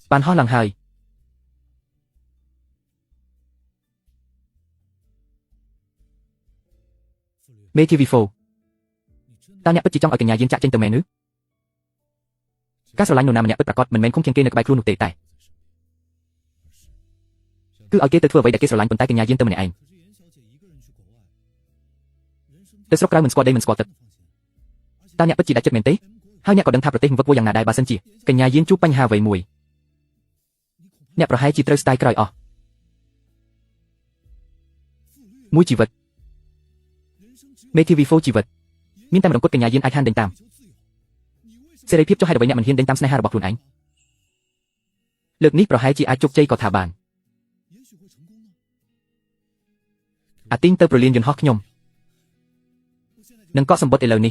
ban ho lần hai mê thi vi phô ta nhạc bất chỉ trong ở cái nhà yên chặt trên tờ mẹ nữ các sở lánh nô nam nhạc bất bạc mình men không kiêng kê được bài luôn tệ tài cứ ở kia tới thừa vậy để kia sở lánh tồn tại cái nhà yên tờ mình anh tới sốc ra mình squat đây mình squat ta nhạc bất chỉ đã chất mền tế hai nhạc còn đăng tháp rồi tế hình vật vô yang nà đại ba sân chỉ cái nhà yên chụp banh hà vậy mùi nhạc rồi hai chỉ tới style cày mũi chỉ vật mê thi vi phô chỉ vật miên tam đồng cốt cái nhà yên ai han đánh tam sẽ đây tiếp cho hai đội vậy nhạc mình hiên đánh tam snai hà bọc luôn anh lực nít rồi hai chỉ ai chụp chay có thả bàn tin tơ brilliant yon hawk nhom nâng có sầm bot elo ni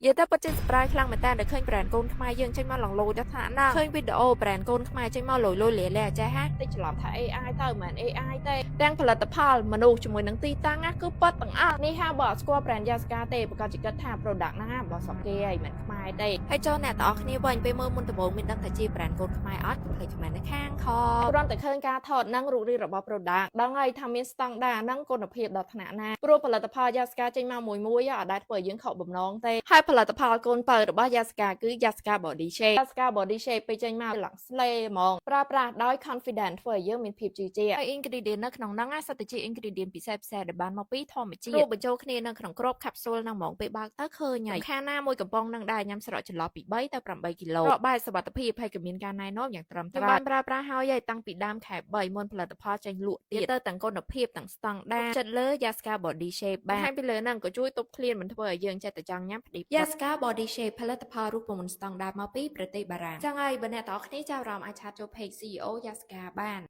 giờ ta bắt trên spray khlang mà ta để khơi brand côn khai dương trên màn lòng lồi đã thả na khơi video brand côn khai trên màn lồi lẻ lẻ trái hát tích chọn thả AI tao mà AI tê đangผลิตภัณฑ์มนุษย์จมวยนังตีตั้งอ่ะคือปัดต่างอ่ะนี่ฮะบอกสกอร์แบรนด์ยาสกาเต้ประกอบจิตทางโปรดักต์นะฮะบอกสองเกย์เหมือนขมายเต้ให้เจ้าเนี่ยต่อขึ้นไปไปเมื่อมุนตะโบมินตั้งแต่จีแบรนด์คนขมายออสผลิตมาในข้างคอรอนแต่เครื่องการถอดนั่งรูรีระบบโปรดักต์ดังไงทำมีสตังดานั่งกลเพียบดอกขนาดนะรูปผลิตภัณฑ์ยาสกาจริงมามวยอ่ะได้เปิดยังเขาบ่มน้องเต้ให้ผลิตภัณฑ์กลเปิดหรือว่ายาสกาคือยาสกาบอดี้เชฟยาสกาบอดี้เชฟไปจริงมาหลังสเลมองปราดได้คอนฟิเดนซ์เปิดยังมีผิวจีเจไออินกรีเดียนนักน้องนั่งอ่ะสติจีอินกรีเดียนพิเศษเดบานมาปีทอมจีรูปบรรจุคณีนังขนมครบแคปซูลนังหมองไปบางตะเคยใหญ่แค่หน้ามวยกับปองนังได้ยำสระจนล้อปีใบแต่ปรำใบกิโลเพราะใบสวัสดิภีพให้กับมีการนายนอบอย่างตรำตราปลาเฮาใหญ่ตั้งปีดามแขกใบมวลผลิตภัณฑ์จังหลุดเตอร์ต่างคนภีพต่างสตังได้จัดเลยยาสกาบอดี้เชฟบ้านให้ไปเลยนังก็ช่วยตบเคลียนมันเถอะยังจะแต่จังย้ำผลิตยาสกาบอดี้เชฟผลิตภัณฑ์รูปมนสตังได้มาปีประเทศบารังจังไงบรรณาต่อคณีเจ้ารำอาชาโจเพกซีโอยาสกาบ้าน